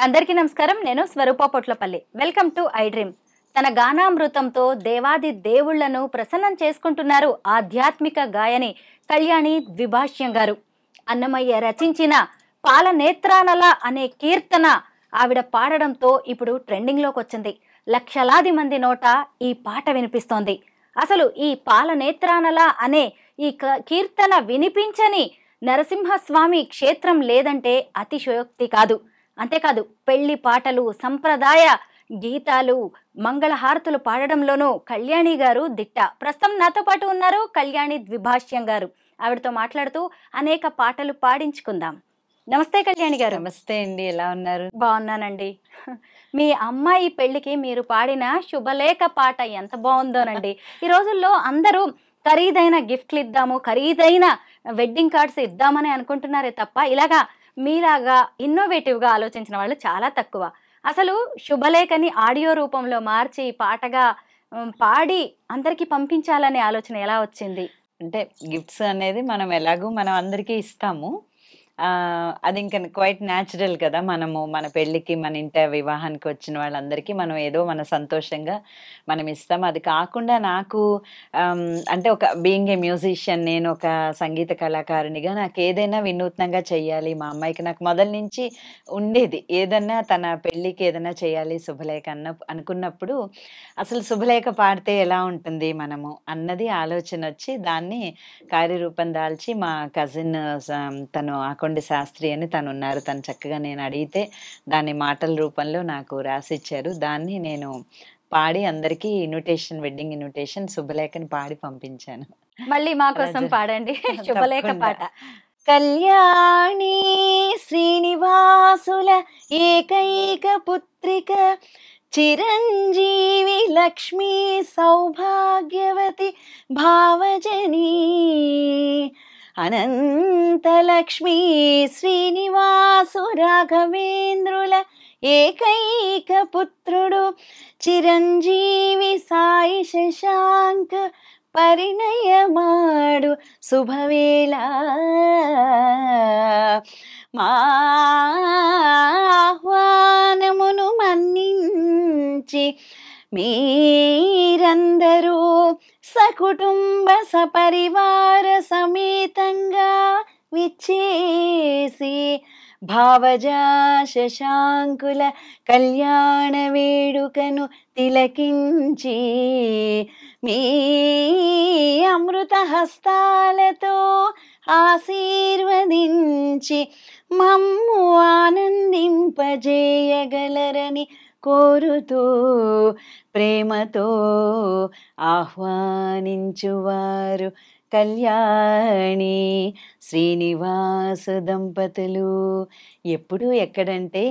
అందరికీ నమస్కారం. నేను Swaroopa Potlapalli. Welcome to iDream. తన గానామృతంతో దేవాది దేవుళ్లను ప్రసన్నం చేసుకుంటున్నారు ఆధ్యాత్మిక గాయని కళ్యాణి ద్విభాష్యం గారు. అన్నమయ్య రచించిన పాలనేత్రానల అనే కీర్తన ఆవిడ పాడడంతో ఇప్పుడు ట్రెండింగ్లోకి వచ్చింది. లక్షలాది మంది నోట ఈ పాట వినిపిస్తోంది. అసలు ఈ పాలనేత్రానల అనే ఈ కీర్తన వినిపించని నరసింహస్వామి క్షేత్రం లేదంటే అతిశయోక్తి కాదు. అంతేకాదు, పెళ్లి పాటలు, సంప్రదాయ గీతాలు, మంగళహారతులు పాడడంలోనూ కళ్యాణి గారు దిట్ట. ప్రస్తుతం నాతో పాటు ఉన్నారు కళ్యాణి ద్విభాష్యం గారు. ఆవిడతో మాట్లాడుతూ అనేక పాటలు పాడించుకుందాం. నమస్తే కళ్యాణి గారు. నమస్తే అండి, ఎలా ఉన్నారు? బాగున్నానండి. మీ అమ్మాయి పెళ్లికి మీరు పాడిన శుభలేఖ పాట ఎంత బాగుందోనండి. ఈ రోజుల్లో అందరూ ఖరీదైన గిఫ్ట్లు ఇద్దాము, ఖరీదైన వెడ్డింగ్ కార్డ్స్ ఇద్దామని అనుకుంటున్నారే తప్ప ఇలాగా మీలాగా ఇన్నోవేటివ్గా ఆలోచించిన వాళ్ళు చాలా తక్కువ. అసలు శుభలేఖని ఆడియో రూపంలో మార్చి పాటగా పాడి అందరికీ పంపించాలనే ఆలోచన ఎలా వచ్చింది? అంటే గిఫ్ట్స్ అనేది మనం ఎలాగూ మనం అందరికీ ఇస్తాము. అది ఇంకా క్వైట్ న్యాచురల్ కదా. మనము మన పెళ్ళికి, మన ఇంట వివాహానికి వచ్చిన వాళ్ళందరికీ మనం ఏదో మన సంతోషంగా మనం ఇస్తాం. అది కాకుండా నాకు అంటే ఒక బీయింగ్ ఏ మ్యూజిషియన్, నేను ఒక సంగీత కళాకారునిగా నాకు ఏదైనా వినూత్నంగా చెయ్యాలి. మా అమ్మాయికి నాకు మొదల నుంచి ఉండేది, ఏదన్నా తన పెళ్ళికి ఏదైనా చేయాలి శుభలేఖ అనుకున్నప్పుడు అసలు శుభలేఖ పాడితే ఎలా ఉంటుంది మనము అన్నది ఆలోచన వచ్చి దాన్ని కార్యరూపం దాల్చి మా కజిన్ తను ఆకొండి శాస్త్రి అని తను ఉన్నారు, తను చక్కగా నేను అడిగితే దాన్ని మాటల రూపంలో నాకు రాసిచ్చారు. దాన్ని నేను పాడి అందరికీ ఇన్విటేషన్, వెడ్డింగ్ ఇన్విటేషన్ శుభలేఖని పాడి పంపించాను. మళ్ళీ మా కోసం పాడండి శుభలేఖ పాట. కళ్యాణి శ్రీనివాసుల ఏకైక పుత్రిక, చిరంజీవి లక్ష్మీ సౌభాగ్యవతి భావజనీ, అనంతలక్ష్మీ శ్రీనివాసు రాఘవేంద్రుల ఏకైక పుత్రుడు, చిరంజీవి సాయి శశాంక్ పరిణయమాడు శుభవేళ. మా ఆహ్వానమును మన్నించి మీరందరూ సకుటుంబ సపరివార సమేతంగా విచ్చేసి భావజా శశాంకుల కళ్యాణ వేడుకను తిలకించి మీ అమృత హస్తాలతో ఆశీర్వదించి మమ్ము ఆనందింపజేయగలరని కోరుతూ ప్రేమతో ఆహ్వానించువారు కళ్యాణి శ్రీనివాసు దంపతులు. ఎప్పుడు ఎక్కడంటే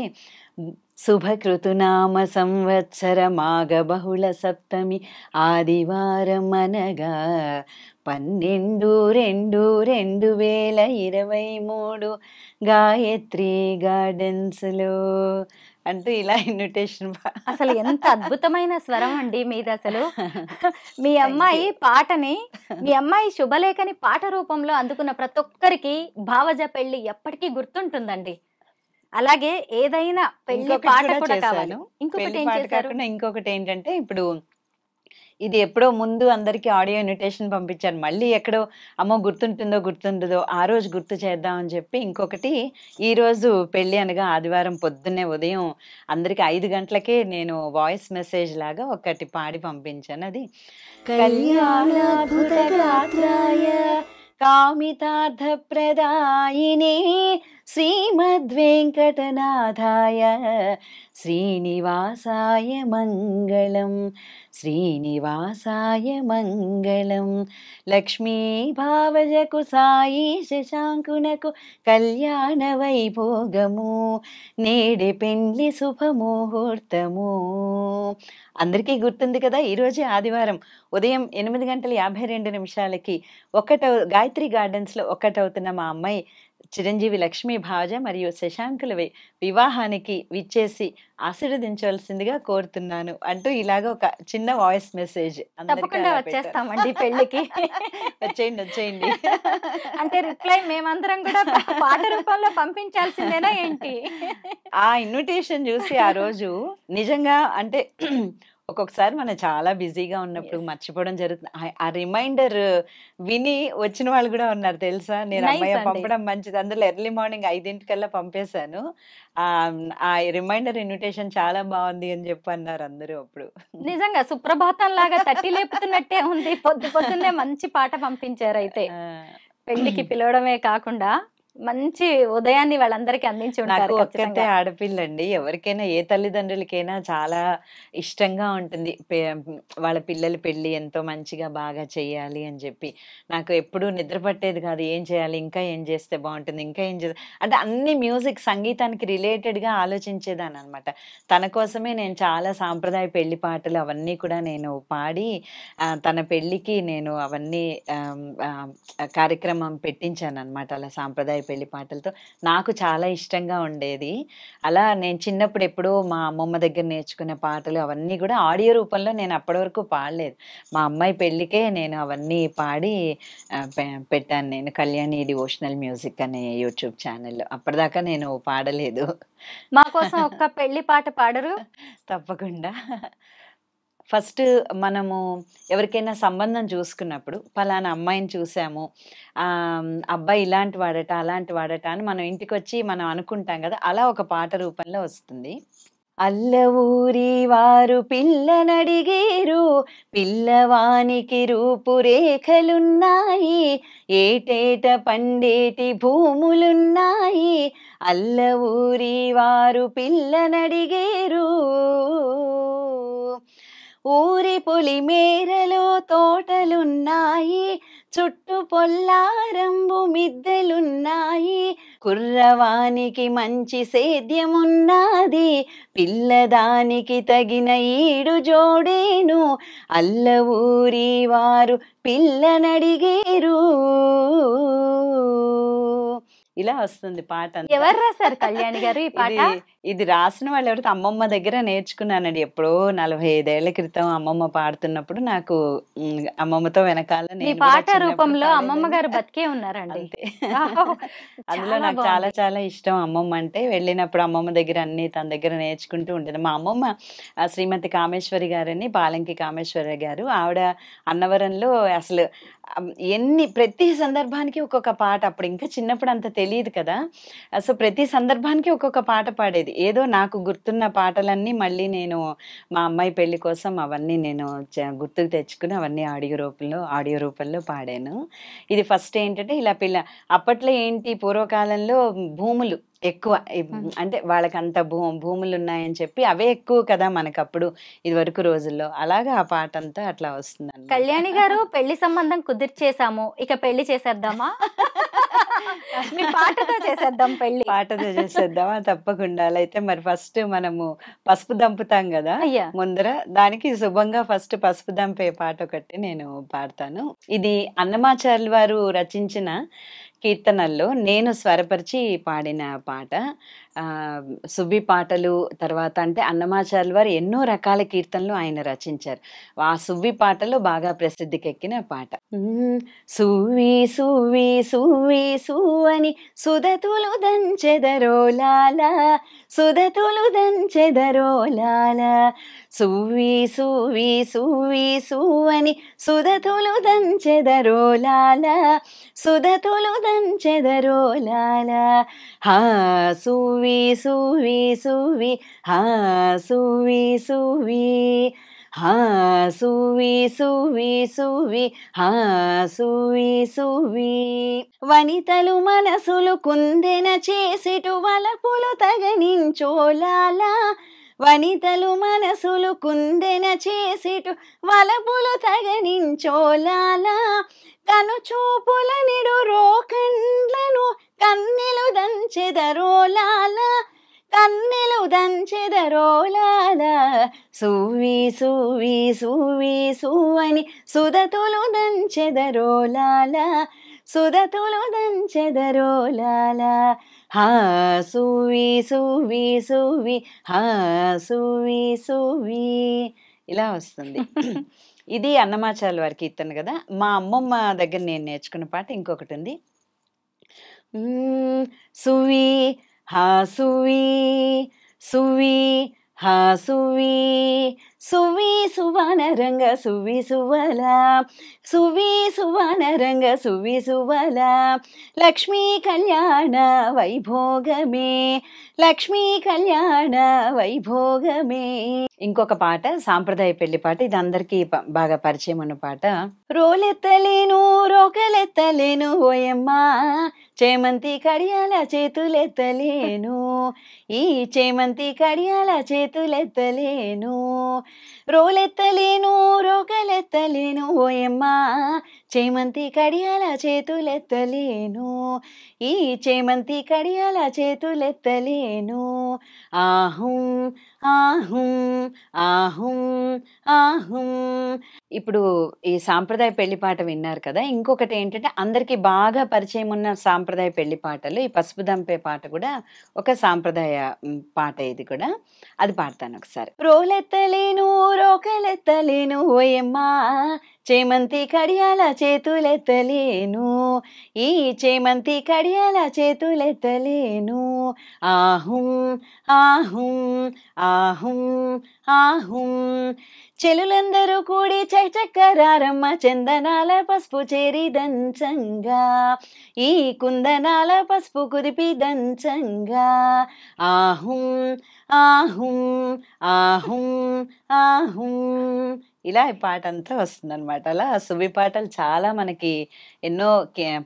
శుభకృతునామ సంవత్సర మాఘ బహుళ సప్తమి ఆదివారం అనగా 12/2/2023 గాయత్రి గార్డెన్స్లో అంటూ ఇలా ఇన్విటేషన్. అసలు ఎంత అద్భుతమైన స్వరం అండి మీది. అసలు మీ అమ్మాయి పాటని, మీ అమ్మాయి శుభలేఖని పాట రూపంలో అందుకున్న ప్రతి ఒక్కరికి భావజ పెళ్లి ఎప్పటికీ గుర్తుంటుందండి. అలాగే ఏదైనా పెళ్లి పాట కూడా కావాలి. ఇంకొకటి ఏంటంటే, ఇప్పుడు ఇది ఎప్పుడో ముందు అందరికి ఆడియో ఇన్విటేషన్ పంపించాను. మళ్ళీ ఎక్కడో అమ్మో గుర్తుంటుందో ఆ రోజు గుర్తు చేద్దామని చెప్పి ఇంకొకటి, ఈ రోజు పెళ్లి అనగా ఆదివారం పొద్దున్నే ఉదయం అందరికి 5 గంటలకే నేను వాయిస్ మెసేజ్ లాగా ఒకటి పాడి పంపించాను. అది కళ్యాణాద్భుత గాత్రాయ కామితార్థ ప్రదాయినే శ్రీమద్వేంకటనాథాయ శ్రీనివాసాయ మంగళం, శ్రీనివాసాయ మంగళం. లక్ష్మీ భావజకు సాయి శశాంకునకు కళ్యాణ వైభోగము, నేడే పెండ్లి శుభముహూర్తము. అందరికీ గుర్తుంది కదా. ఈరోజే ఆదివారం ఉదయం 8:52 గాయత్రి గార్డెన్స్లో ఒకటవుతున్న మా అమ్మాయి చిరంజీవి లక్ష్మీ భావజ మరియు శశాంకుల వివాహానికి విచ్చేసి ఆశీర్వదించవలసిందిగా కోరుతున్నాను అంటూ ఇలాగ ఒక చిన్న వాయిస్ మెసేజ్ తప్పకుండా వచ్చేస్తామండి పెళ్లికి. వచ్చేయండి వచ్చేయండి. అంటే రిప్లై మేమందరం కూడా పాట రూపంలో పంపించాల్సిందేనా ఏంటి? ఆ ఇన్విటేషన్ చూసి ఆ రోజు నిజంగా అంటే ఒక్కొక్కసారి మనం చాలా బిజీగా ఉన్నప్పుడు మర్చిపోవడం జరుగుతుంది. ఆ రిమైండర్ విని వచ్చిన వాళ్ళు కూడా ఉన్నారు తెలుసా. నేను అమ్మాయి పంపడం మంచిది, అందులో ఎర్లీ మార్నింగ్ 5 పంపేశాను. ఆ రిమైండర్ ఇన్విటేషన్ చాలా బాగుంది అని చెప్పి అన్నారు అందరూ. అప్పుడు నిజంగా సుప్రభాతం లాగా తట్టి లేపుతున్నట్టే ఉంది. పొద్దున్నే మంచి పాట పంపించారు. అయితే పెళ్లికి పిలవడమే కాకుండా మంచి ఉదయాన్ని వాళ్ళందరికీ అందించి నాకు ఉంటారు. ఒక్కతే ఆడపిల్లండి. ఎవరికైనా ఏ తల్లిదండ్రులకైనా చాలా ఇష్టంగా ఉంటుంది వాళ్ళ పిల్లల పెళ్లి ఎంతో మంచిగా బాగా చెయ్యాలి అని చెప్పి. నాకు ఎప్పుడూ నిద్ర పట్టేది కాదు. ఏం చేయాలి, ఇంకా ఏం చేస్తే బాగుంటుంది, ఇంకా ఏం చేయాలి అంటే అన్ని మ్యూజిక్ సంగీతానికి రిలేటెడ్గా ఆలోచించేదాన్ని అనమాట. తన కోసమే నేను చాలా సాంప్రదాయ పెళ్లి పాటలు అవన్నీ కూడా నేను పాడి తన పెళ్లికి నేను అవన్నీ కార్యక్రమం పెట్టించాను అనమాట. అలా సాంప్రదాయ పెళ్లి పాటలతో నాకు చాలా ఇష్టంగా ఉండేది. అలా నేను చిన్నప్పుడు ఎప్పుడో మా అమ్మమ్మ దగ్గర నేర్చుకునే పాటలు అవన్నీ కూడా ఆడియో రూపంలో నేను అప్పటి వరకు పాడలేదు. మా అమ్మాయి పెళ్లికే నేను అవన్నీ పాడి పెట్టాను. నేను కళ్యాణి డివోషనల్ మ్యూజిక్ అనే యూట్యూబ్ ఛానల్లో. అప్పటిదాకా నేను పాడలేదు. మా కోసం ఒక్క పెళ్లి పాట పాడరు? తప్పకుండా. ఫస్ట్ మనము ఎవరికైనా సంబంధం చూసుకున్నప్పుడు పలానా అమ్మాయిని చూసాము, అబ్బాయి ఇలాంటి వాడట అలాంటి వాడట అని మనం ఇంటికి వచ్చి మనం అనుకుంటాం కదా. అలా ఒక పాట రూపంలో వస్తుంది. అల్ల ఊరి వారు పిల్లనడిగేరు, పిల్లవానికి రూపురేఖలున్నాయి, ఏటేట పండేటి భూములున్నాయి. అల్ల ఊరి వారు పిల్లనడిగేరు, ఊరి పొలి మేరలో తోటలున్నాయి, చుట్టు పొల్లారంబు మిద్దెలున్నాయి, కుర్రవానికి మంచి సేద్యమున్నది, పిల్లదానికి తగిన ఈడు జోడేను, అల్ల ఊరి వారు పిల్లనడిగేరు. ఇలా వస్తుంది పాట. ఎవరు రాశారు కళ్యాణి గారు ఈ పాట? ఇది రాసిన వాళ్ళు ఎవరైతే అమ్మమ్మ దగ్గర నేర్చుకున్నానండి. ఎప్పుడో 45 ఏళ్ల క్రితం అమ్మమ్మ పాడుతున్నప్పుడు నాకు అమ్మమ్మతో వెనకాల పాట రూపంలో అమ్మమ్మ గారు బతికే ఉన్నారండి. అందులో నాకు చాలా చాలా ఇష్టం అమ్మమ్మ అంటే. వెళ్ళినప్పుడు అమ్మమ్మ దగ్గర అన్ని తన దగ్గర నేర్చుకుంటూ ఉండేది. మా అమ్మమ్మ శ్రీమతి కామేశ్వరి గారని, పాలంకి కామేశ్వరి గారు. ఆవిడ అన్నవరంలో అసలు ప్రతి సందర్భానికి ఒక్కొక్క పాట. అప్పుడు ఇంకా చిన్నప్పుడు అంత తెలియదు కదా. సో ప్రతి సందర్భానికి ఒక్కొక్క పాట పాడేది. ఏదో నాకు గుర్తున్న పాటలన్నీ మళ్ళీ నేను మా అమ్మాయి పెళ్లి కోసం అవన్నీ నేను గుర్తుకు తెచ్చుకుని అవన్నీ ఆడియో రూపంలో పాడాను. ఇది ఫస్ట్ ఏంటంటే ఇలా అప్పట్లో ఏంటి పూర్వకాలంలో భూములు ఎక్కువ, అంటే వాళ్ళకి అంత భూములు ఉన్నాయని చెప్పి అవే ఎక్కువ కదా మనకప్పుడు ఇది వరకు రోజుల్లో. అలాగా ఆ పాట అంతా అట్లా వస్తుంది. కళ్యాణి గారు పెళ్లి సంబంధం కుదిర్చేసాము, ఇక పెళ్లి చేసేద్దామా? మీ పాటతో చేసేద్దాం పెళ్లి. పాటతో చేసేద్దామా? తప్పకుండా. అలా అయితే మరి ఫస్ట్ మనము పసుపు దంపుతాం కదా ముందర, దానికి శుభంగా ఫస్ట్ పసుపు దంపే పాట ఒకటి నేను పాడతాను. ఇది అన్నమాచార్యులు వారు రచించిన కీర్తనల్లో నేను స్వరపరిచి పాడిన పాట. సుబ్బి పాటలు తర్వాత అంటే అన్నమాచార్యులు వారు ఎన్నో రకాల కీర్తనలు ఆయన రచించారు. ఆ సువ్వి పాటలు బాగా ప్రసిద్ధికెక్కిన పాట. సువ్వి సువ్వి సువ్వి సువ్వని సుధతులు దంచెదరోలాల, సుధతులు దంచెదరోలాల, సువ్వి సువ్వి సువ్వి సువ్వని సుధతులు దంచెదరోలాల, సుధతులు దంచెదరోలాల, హా సువ్వి సువ్వి సువ్వి, హా సువ్వి సువ్వి, హా సువ్వి సువ్వి సువ్వి, హా సువ్వి సువ్వి. వనితలు మనసులు కుందెన చేసిటు వలపులు తగనించోలాల, వనితలు మనసులు కుందెన చేసిటు వలపులు తగనించోలాల, కను చూపుల నిడు రోకండ్లను కన్నెలు దంచెదరోలాల, కన్నెలు దంచెదరోలాల, సువ్వి సువ్వి సువ్వి సువ్వని సుధతులు దంచెదరోలాల, సుధతులు దంచెదరో లాలా హా సువి సువి సువి హా సువి సువి ఇలా వస్తుంది. ఇది అన్నమాచార్యుల వారి కీర్తన కదా. మా అమ్మమ్మ దగ్గర నేను నేర్చుకున్న పాట ఇంకొకటి ఉంది. సువి హా సువి సువి హా సువి సువి సువన రంగ సువి సువల సువి సువన రంగ సువి సువల లక్ష్మీ కళ్యాణ వైభోగమే లక్ష్మీ కళ్యాణ వైభోగమే. ఇంకొక పాట సాంప్రదాయ పెళ్లి పాట, ఇది అందరికీ బాగా పరిచయం ఉన్న పాట. రోలెత్తలేను రోకలెత్తలేను ఓయమ్మా చేమంతి కడియాల చేతులెత్తలేను ఈ చేమంతి కడియాల చేతులెత్తలేను రోలెత్తలేను రోకలెత్తలేను ఓయమ్మా చేమంతి కడియాల చేతులెత్తలేను ఈ చేమంతి కడియాల చేతులెత్తలేను ఆహుం ఆహుం ఆహుం ఆహుం. ఇప్పుడు ఈ సాంప్రదాయ పెళ్లి పాట విన్నారు కదా. ఇంకొకటి ఏంటంటే అందరికీ బాగా పరిచయం ఉన్న సాంప్రదాయ పెళ్లి పాటలు ఈ పసుపు దంపే పాట కూడా ఒక సాంప్రదాయ పాట. ఇది కూడా అది పాడతాను ఒకసారి. రోలెత్తలేను రోకలెత్తలేను ఓయమ్మా చేమంతి కడియాల చేతులెత్తలేను ఈ చేమంతి కడియాల చేతులెత్తలేను ఆహుం ఆహుం ఆహుం ఆహుం. చెలులందరూ కూడి చకచక్కరారమ్మ చందనాల పసుపు చేరి దంచంగా ఈ కుందనాల పసుపు కుదిపి దంచంగా ఆహుం ఆహుం ఆహుం ఆహుం. ఇలా ఈ పాట అంతా వస్తుంది అనమాట. అలా సువి పాటలు చాలా మనకి ఎన్నో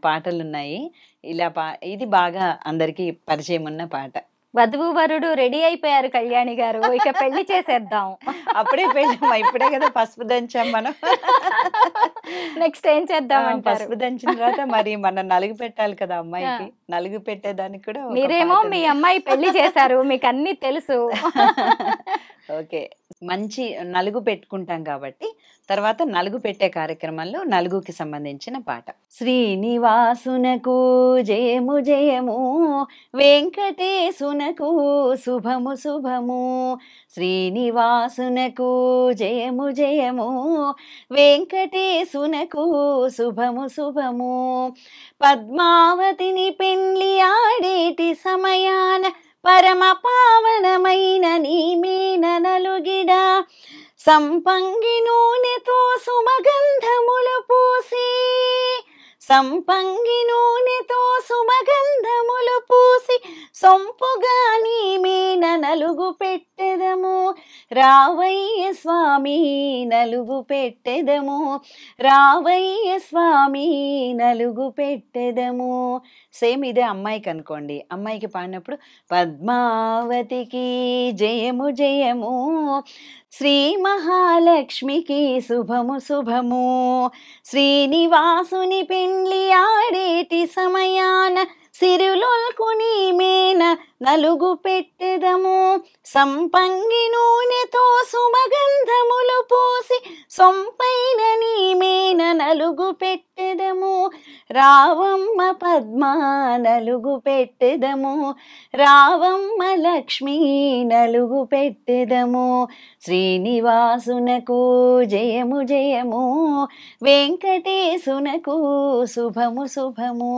పాటలు ఉన్నాయి. ఇలా ఇది బాగా అందరికీ పరిచయం ఉన్న పాట. వధువు వరుడు రెడీ అయిపోయారు కళ్యాణి గారు, ఇక పెళ్లి చేసేద్దాం. అప్పుడే పెళ్ళి, ఇప్పుడే కదా పసుపు దంచాం మనం. నెక్స్ట్ ఏం చేద్దాం? పసుపు దంచిన తర్వాత మరి మనం నలుగు పెట్టాలి కదా అమ్మాయికి. నలుగు పెట్టేదానికి కూడా మీరేమో మీ అమ్మాయి పెళ్లి చేశారు, మీకు అన్ని తెలుసు. ఓకే, మంచి నలుగు పెట్టుకుంటాం కాబట్టి తర్వాత నలుగు పెట్టే కార్యక్రమంలో నలుగుకి సంబంధించిన పాట. శ్రీనివాసునకు జయము జయము వెంకటేశునకు శుభము శుభము శ్రీనివాసునకు జయము జయము వెంకటేశునకు శుభము శుభము. పద్మావతిని పెండ్లి ఆడేటి సమయాన పరమ పావనమైన నీ మీన నలుగిడ సంపంగి నూనెతో సుమగంధములు పూసి సంపంగి నూనెతో సుమగంధములు పూసి సొంపుగా నీ మీన నలుగు పెట్టెదము రావయ్య స్వామి నలుగు పెట్టెదము రావయ్య స్వామి నలుగు పెట్టెదము. సేమ్ ఇదే అమ్మాయికి అనుకోండి. అమ్మాయికి పాడినప్పుడు పద్మావతికి జయము జయము శ్రీ మహాలక్ష్మికి శుభము శుభము శ్రీనివాసుని పెండ్లి ఆడేటి సమయాన సిరులొల్కుని మేన నలుగు పెట్టెదము సంపంగి నూనెతో సుమగంధములు పూసి సొంపైన నీ మేన నలుగు పెట్టెదము రావమ్మ పద్మ నలుగు పెట్టెదము రావమ్మ లక్ష్మి నలుగు పెట్టెదము శ్రీనివాసునకు జయము జయము వెంకటేశునకు శుభము శుభము.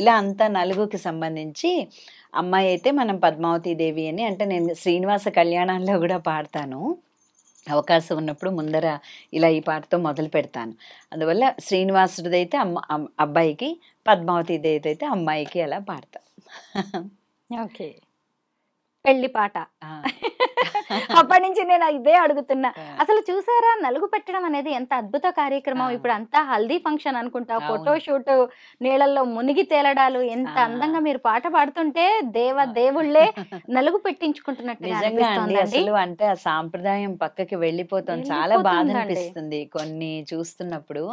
ఇలా అంతా నలుగుకి సంబంధించి అమ్మాయి అయితే మనం పద్మావతి దేవి అని, అంటే నేను శ్రీనివాస కళ్యాణాల్లో కూడా పాడతాను. అవకాశం ఉన్నప్పుడు ముందర ఇలా ఈ పాటతో మొదలు పెడతాను. అందువల్ల శ్రీనివాసుడిదైతే అబ్బాయికి, పద్మావతి దేవి అయితే అమ్మాయికి అలా పాడతా. ఓకే, పెళ్లి పాట. అప్పటి నుంచి నేను ఇదే అడుగుతున్నా. అసలు చూసారా, నలుగు పెట్టడం అనేది ఎంత అద్భుత కార్యక్రమం. ఇప్పుడు అంతా హల్దీ ఫంక్షన్ అనుకుంటా, ఫోటో షూట్, నీళ్ళల్లో మునిగి తేలడాలు, ఎంత అందంగా మీరు పాట పాడుతుంటే దేవుళ్ళే నలుగు పెట్టించుకుంటున్నట్టు. నిజంగా అండి, అసలు అంటే ఆ సాంప్రదాయం పక్కకి వెళ్ళిపోతుంది. చాలా బాధ అనిపిస్తుంది కొన్ని చూస్తున్నప్పుడు.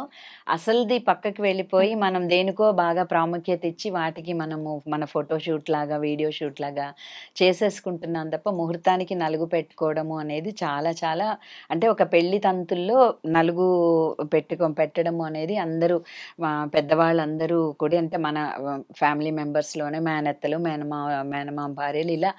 అసలుది పక్కకి వెళ్ళిపోయి మనం దేనికో బాగా ప్రాముఖ్యత ఇచ్చి వాటికి మనము మన ఫోటో షూట్ లాగా, వీడియో షూట్ లాగా చేసేసుకుంటున్నాం తప్ప ముహూర్తానికి నలుగు పెట్టుకోవడము అనేది చాలా చాలా అంటే ఒక పెళ్లి తంతుల్లో నలుగు పెట్టడము అనేది అందరూ పెద్దవాళ్ళందరూ కూడా అంటే మన ఫ్యామిలీ మెంబర్స్లోనే మేనత్తలు మేనమామ భార్యలు ఇలా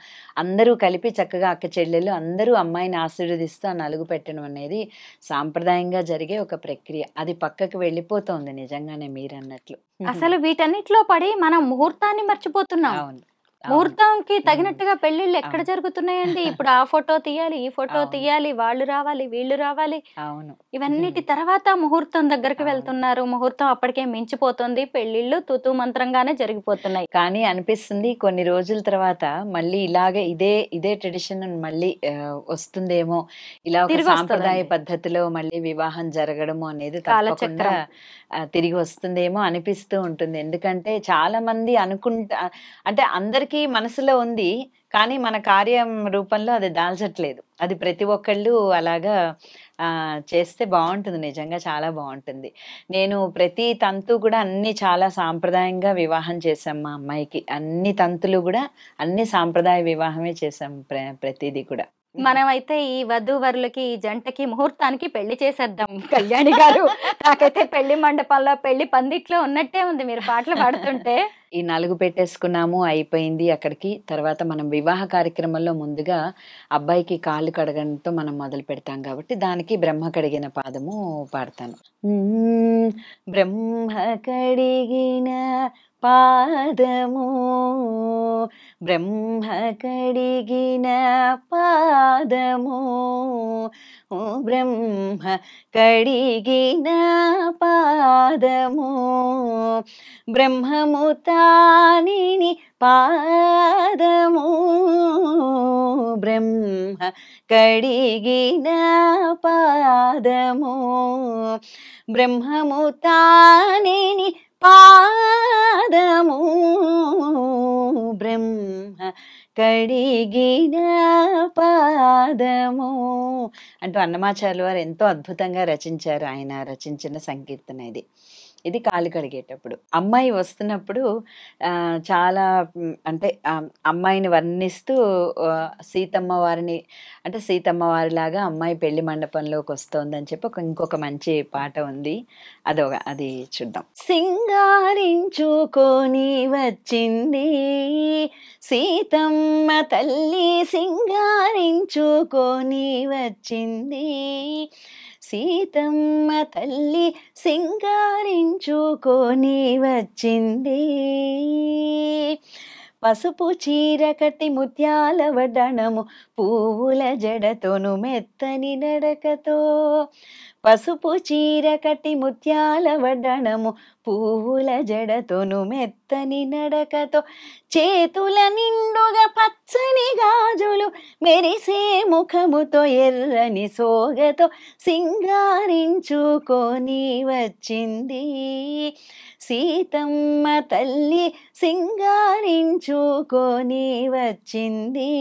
అందరూ కలిపి చక్కగా అక్క చెల్లెలు అందరూ అమ్మాయిని ఆశీర్వదిస్తూ ఆ నలుగు పెట్టడం అనేది సాంప్రదాయంగా జరిగే ఒక ప్రక్రియ. అది పక్కకు వెళ్ళిపోతోంది నిజంగానే మీరన్నట్లు. అసలు వీటన్నిటిలో పడి మనం ముహూర్తాన్ని మర్చిపోతున్నాం. అవును. ముహూర్తంకి తగినట్టుగా పెళ్లిళ్ళు ఎక్కడ జరుగుతున్నాయండి? ఇప్పుడు ఆ ఫోటో తీయాలి, ఈ ఫోటో తీయాలి, వాళ్ళు రావాలి, వీళ్ళు రావాలి. అవును. ఇవన్నిటి తర్వాత ముహూర్తం దగ్గరికి వెళ్తున్నారు. ముహూర్తం అప్పటికే మించిపోతుంది. పెళ్లిళ్ళు తుతు మంత్రంగానే జరిగిపోతున్నాయి. కానీ అనిపిస్తుంది కొన్ని రోజుల తర్వాత మళ్ళీ ఇలాగే ఇదే ట్రెడిషన్ మళ్ళీ వస్తుందేమో, ఇలా ఒక సాంప్రదాయ పద్ధతిలో మళ్ళీ వివాహం జరగడము అనేది తప్పకుండా తిరిగి వస్తుందేమో అనిపిస్తూ ఉంటుంది. ఎందుకంటే చాలా మంది అంటే అందరికీ మనసులో ఉంది, కానీ మన కార్యం రూపంలో అది దాల్చట్లేదు. అది ప్రతి ఒక్కళ్ళు అలాగా చేస్తే బాగుంటుంది, నిజంగా చాలా బాగుంటుంది. నేను ప్రతి తంతు కూడా అన్ని చాలా సాంప్రదాయంగా వివాహం చేశాం మా అమ్మాయికి. అన్ని తంతులు కూడా అన్ని సాంప్రదాయ వివాహమే చేశాం ప్రతిదీ కూడా. మనమైతే ఈ వధూవరులకి ఈ జంటకి ముహూర్తానికి పెళ్లి చేసేద్దాం కళ్యాణి గారు. నాకైతే పెళ్లి మండపంలో పెళ్లి పందిట్లో ఉన్నట్టే ఉంది మీరు పాటలు పాడుతుంటే. ఈ నలుగు పెట్టేసుకున్నాము, అయిపోయింది అక్కడికి. తర్వాత మనం వివాహ కార్యక్రమంలో ముందుగా అబ్బాయికి కాళ్ళు కడగడంతో మనం మొదలు పెడతాం కాబట్టి దానికి బ్రహ్మ కడిగిన పాదము పాడతాను. బ్రహ్మ కడిగిన పాదము, బ్రహ్మ కడిగిన పాదము, బ్రహ్మ కడిగిన పాదము, బ్రహ్మము తానిని పాదము, బ్రహ్మ కడిగిన పాదము, బ్రహ్మము తానిని పాదము, బ్రహ్మ కడిగిన పాదము అంటూ అన్నమాచార్యుల వారు ఎంతో అద్భుతంగా రచించారు. ఆయన రచించిన సంకీర్తన ఇది కాలు కడిగేటప్పుడు. అమ్మాయి వస్తున్నప్పుడు చాలా అంటే అమ్మాయిని వర్ణిస్తూ సీతమ్మ వారిని అంటే సీతమ్మ వారిలాగా అమ్మాయి పెళ్లి మండపంలోకి వస్తోందని చెప్పి ఇంకొక మంచి పాట ఉంది. అది చూద్దాం. సింగారించుకొని వచ్చింది సీతమ్మ తల్లి, సింగారించుకొని వచ్చింది సీతమ్మ తల్లి, సింగారించుకొని వచ్చింది. పసుపు చీర కట్టి ముత్యాల వడ్డణము, పువ్వుల జడతోను మెత్తని నడకతో. పసుపు చీర కట్టి ముత్యాల వడ్డణము, పువ్వుల జడతోను మెత్తని నడకతో. చేతుల నిండుగా పచ్చని గాజులు, మెరిసే ముఖముతో ఎర్రని సోగతో సింగారించుకొని వచ్చింది సీతమ్మ తల్లి, సింగారించుకొని వచ్చింది.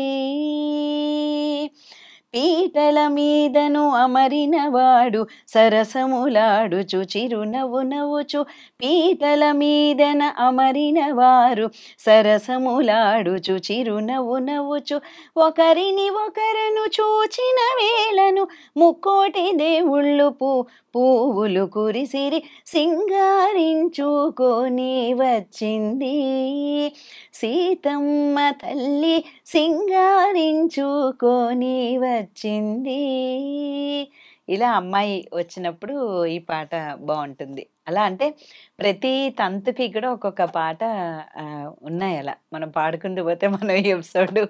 పీటల మీదను అమరిన వాడు సరసములాడుచు చిరునవ్వు నవ్వుచు, పీటల మీదన అమరిన వారు సరసములాడుచు చిరునవ్వు నవ్వుచు, ఒకరిని ఒకరను చూచిన వేళను ముక్కోటి దేవుళ్ళు పువ్వులు కురిసిరి సింగారించుకొని వచ్చింది సీతమ్మ తల్లి, సింగారించుకొని వచ్చింది. ఇలా అమ్మాయి వచ్చినప్పుడు ఈ పాట బాగుంటుంది. అలా అంటే ప్రతి తంతుకి కూడా ఒక్కొక్క పాట ఉన్నాయి. అలా మనం పాడుకుంటూ పోతే మన ఎపిసోడ్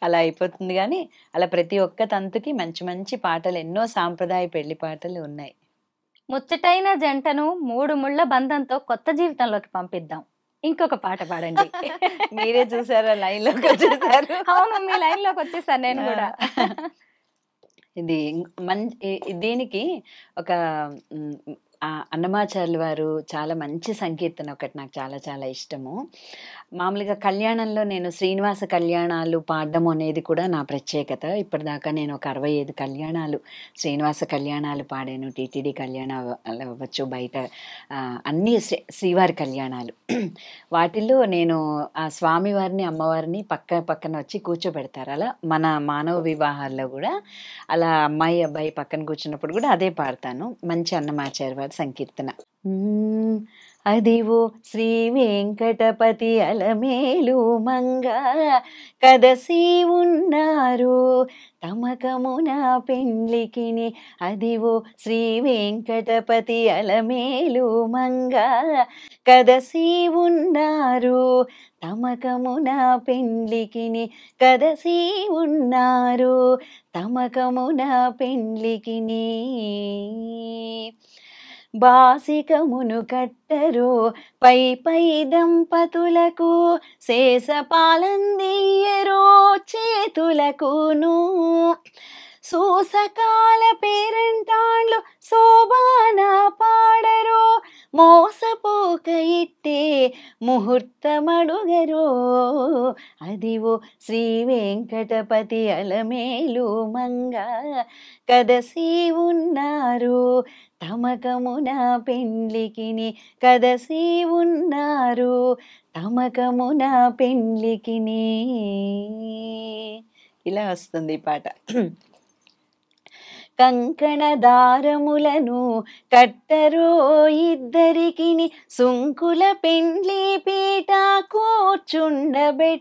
అలా అయిపోతుంది. కానీ అలా ప్రతి ఒక్క తంతుకి మంచి మంచి పాటలు, ఎన్నో సాంప్రదాయ పెళ్లి పాటలు ఉన్నాయి. ముచ్చటైన జంటను 3 ముళ్ళ బంధంతో కొత్త జీవితంలోకి పంపిద్దాం. ఇంకొక పాట పాడండి. మీరే చూసారా, లైన్ లోకి వచ్చేసారు. అవును, మీ లైన్ లోకి వచ్చేసాను నేను కూడా. ఇది దీనికి ఒక అన్నమాచార్యులు వారు చాలా మంచి సంకీర్తన ఒకటి నాకు చాలా చాలా ఇష్టము. మామూలుగా కళ్యాణంలో నేను శ్రీనివాస కళ్యాణాలు పాడడం అనేది కూడా నా ప్రత్యేకత. ఇప్పటిదాకా నేను ఒక 65 కళ్యాణాలు శ్రీనివాస కళ్యాణాలు పాడాను. టీటీడీ కళ్యాణాలు అవ్వచ్చు, బయట అన్నీ శ్రీవారి కళ్యాణాలు. వాటిల్లో నేను ఆ స్వామివారిని అమ్మవారిని పక్కన వచ్చి కూర్చోబెడతారు. అలా మన మానవ వివాహాల్లో కూడా అలా అమ్మాయి అబ్బాయి పక్కన కూర్చున్నప్పుడు కూడా అదే పాడతాను. మంచి అన్నమాచార్య వారి సంకీర్తన. అదివో శ్రీ వెంకటపతి అలమేలు మంగ కదసి ఉన్నారు తమకమున పెండ్లికిని. అదివో శ్రీ వెంకటపతి అలమేలు మంగ కదసి ఉన్నారు తమకమున పెండ్లికిని. కదసి ఉన్నారు తమకమున పెండ్లికిని. బాసికమును కట్టరు పై దంపతులకు శేషపాలందియరో చేతులకును. సూసకాల పేరంటాండ్లు శోభాన పాడరో మోసపోక ఇట్టే ముహూర్తమడుగరో. అదివో శ్రీ వెంకటపతి అలమేలు మంగ కదసి ఉన్నారు తమకమున పెండ్లికిని. కదసి ఉన్నారు తమకమున పెండ్లికిని. ఇలా వస్తుంది ఈ పాట. కంకణ దారములను కట్టరో ఇద్దరికిని. సుంకుల పెండ్లి పీట కూర్చుండబెట్టరో.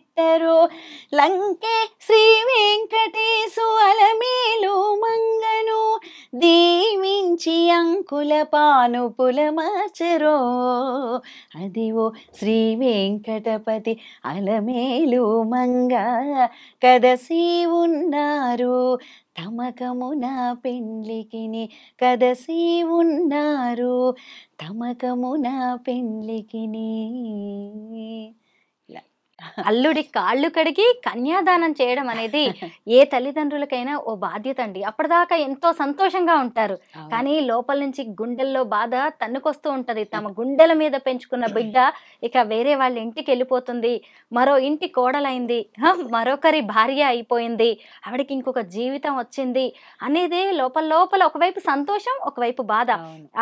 లంకే శ్రీ వెంకటేశు అలమేలు మంగను దీవించి అంకుల పానుపుల మార్చరో. అదివో శ్రీ వెంకటపతి అలమేలు మంగ కదసి ఉన్నారు తమకమున పెండ్లికిని. కదసి ఉన్నారు తమకమున పెండ్లికిని. అల్లుడి కాళ్ళు కడిగి కన్యాదానం చేయడం అనేది ఏ తల్లిదండ్రులకైనా ఓ బాధ్యత అండి. అప్పటిదాకా ఎంతో సంతోషంగా ఉంటారు, కానీ లోపల నుంచి గుండెల్లో బాధ తన్నుకొస్తూ ఉంటది. తమ గుండెల మీద పెంచుకున్న బిడ్డ ఇక వేరే వాళ్ళ ఇంటికి వెళ్ళిపోతుంది, మరో ఇంటి కోడలైంది, మరొకరి భార్య అయిపోయింది, ఆవిడకి ఇంకొక జీవితం వచ్చింది అనేది లోపల ఒకవైపు సంతోషం, ఒకవైపు బాధ.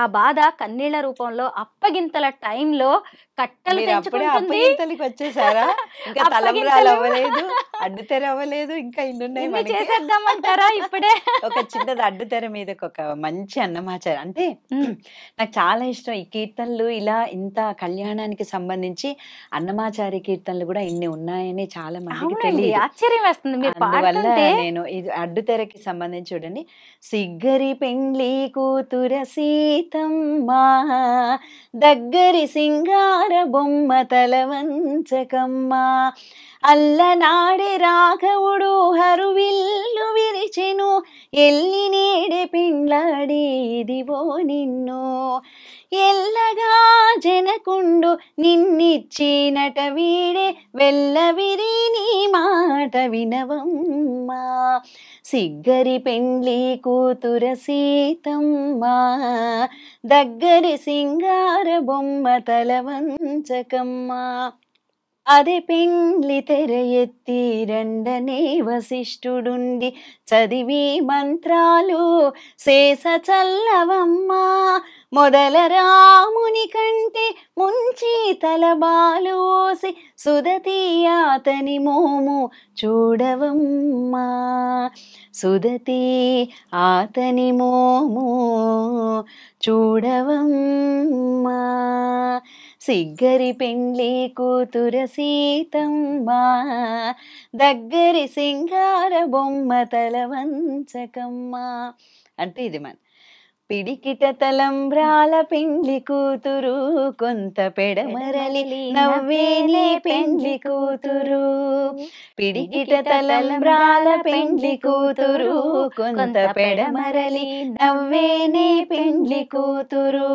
ఆ బాధ కన్నీళ్ల రూపంలో అప్పగింతల టైంలో కట్టలు తెంచుకుంటుంది. వచ్చేసారా? ఇంకా తలంబ్రాలు అవ్వలేదు, అడ్డుతెర అవ్వలేదు, ఇంకా ఇన్ని చేసేద్దామంటారా ఇప్పుడే? ఒక చిన్నది అడ్డుతెర మీద ఒక మంచి అన్నమాచారం అంటే నాకు చాలా ఇష్టం. ఈ కీర్తనలు ఇలా ఇంత కళ్యాణానికి సంబంధించి అన్నమాచారి కీర్తనలు కూడా ఇన్ని ఉన్నాయని చాలా మందికి తెలియదు. ఆశ్చర్యం వేస్తుంది. అందువల్ల నేను ఇది అడ్డుతెరకి సంబంధించి చూడండి. సిగ్గరి పెండ్లి కూతుర సీతమ్మ దగ్గరి సింగార బొమ్మ తలవంచకమ్మ. అల్లనాడే రాఘవుడు హరువిల్లు విరిచెను ఎల్లి నేడే పెండ్లాడి ఇదివో నిన్ను. ఎల్లగా జనకుండు నిన్నిచ్చినట వీడే వెల్లవిరి నీ మాట వినవమ్మా. సిగ్గరి పెండ్లి కూతుర సీతమ్మ దగ్గరి సింగార బొమ్మ తలవంచకమ్మ. అదే పెండ్లి తెర ఎత్తి రెండనే వశిష్ఠుడుండి చదివి మంత్రాలు శేష చల్లవమ్మ. మొదల రాముని కంటే ముంచి తలబాలోసి సుదతి అతని మోము చూడవమ్మా. సుదతి అతని మోము చూడవమ్మా. సిగ్గరి పెండ్లి కూతుర సీతమ్మ దగ్గరి సింగార బొమ్మ తలవంచకమ్మ. అంటే ఇది మన పిడికిట తలంబ్రాల పెండ్లి కూతురు కొంత పెడమరలి నవ్వేనే పెండ్లి కూతురు. పిడికిట తలంబ్రాల పెండ్లి కూతురు కొంత పెడమరలి నవ్వేనే పెండ్లి కూతురు.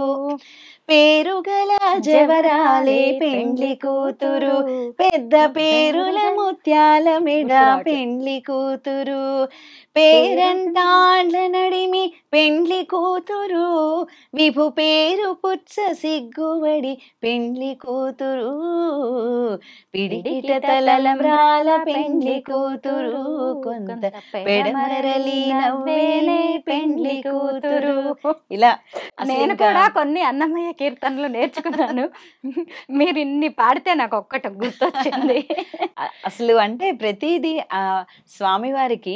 పేరుగల జవరాలే పెండ్లి కూతురు, పెద్ద పేరుల ముత్యాల మెడ పెండ్లి కూతురు, పేరంటాండ్ల నడిమి పెండ్లి కూతురు, విభు పేరు పుచ్చ సిగ్గువడి పెండ్లి కూతురు, పిడికిట తలంబ్రాల పెండ్లి కూతురు, కొంత పెడమరలి నవ్వేనే పెండ్లి కూతురు. ఇలా నేను కూడా కొన్ని అన్నమయ్య కీర్తనలు నేర్చుకున్నాను. మీరు ఇన్ని పాడితే నాకు ఒక్కటి గుర్తొచ్చింది. అసలు అంటే ప్రతిదీ స్వామివారికి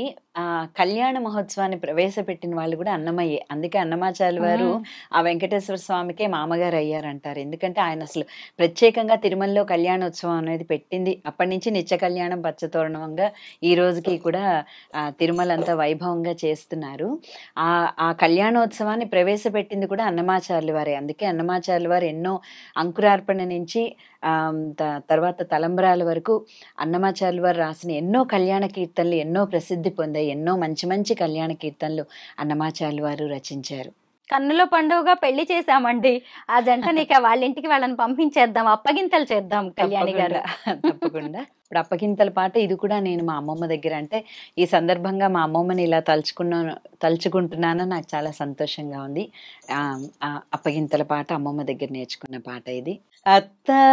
కళ్యాణ మహోత్సవాన్ని ప్రవేశపెట్టిన వాళ్ళు కూడా అన్నమయ్యే. అందుకే అన్నమాచార్యుల వారు ఆ వెంకటేశ్వర స్వామికే మామగారు అయ్యారంటారు. ఎందుకంటే ఆయన అసలు ప్రత్యేకంగా తిరుమలలో కళ్యాణోత్సవం అనేది పెట్టింది. అప్పటి నుంచి నిత్య కళ్యాణం పచ్చతోరణంగా ఈ రోజుకి కూడా తిరుమల అంతా వైభవంగా చేస్తున్నారు. ఆ కళ్యాణోత్సవాన్ని ప్రవేశపెట్టింది కూడా అన్నమాచార్యుల వారే. అందుకే అన్నమాచార్యుల వారు ఎన్నో అంకురార్పణ నుంచి తర్వాత తలంబ్రాల వరకు అన్నమాచార్యుల వారు రాసిన ఎన్నో కళ్యాణ కీర్తనలు ఎన్నో ప్రసిద్ధి పొందాయి. ఎన్నో మంచి మంచి కళ్యాణ కీర్తనలు అన్నమాచార్యుల వారు రచించారు. కన్నుల పండుగగా పెళ్లి చేశామండి. ఆ జంట నీకు వాళ్ళ ఇంటికి వాళ్ళని పంపించేద్దాం, అప్పగింతలు చేద్దాం కళ్యాణి గారు. తప్పకుండా. ఇప్పుడు అప్పగింతల పాట ఇది కూడా నేను మా అమ్మమ్మ దగ్గర, అంటే ఈ సందర్భంగా మా అమ్మమ్మని ఇలా తలుచుకుంటున్నాను. నాకు చాలా సంతోషంగా ఉంది. అప్పగింతల పాట అమ్మమ్మ దగ్గర నేర్చుకున్న పాట ఇది. అత్తవారింటికి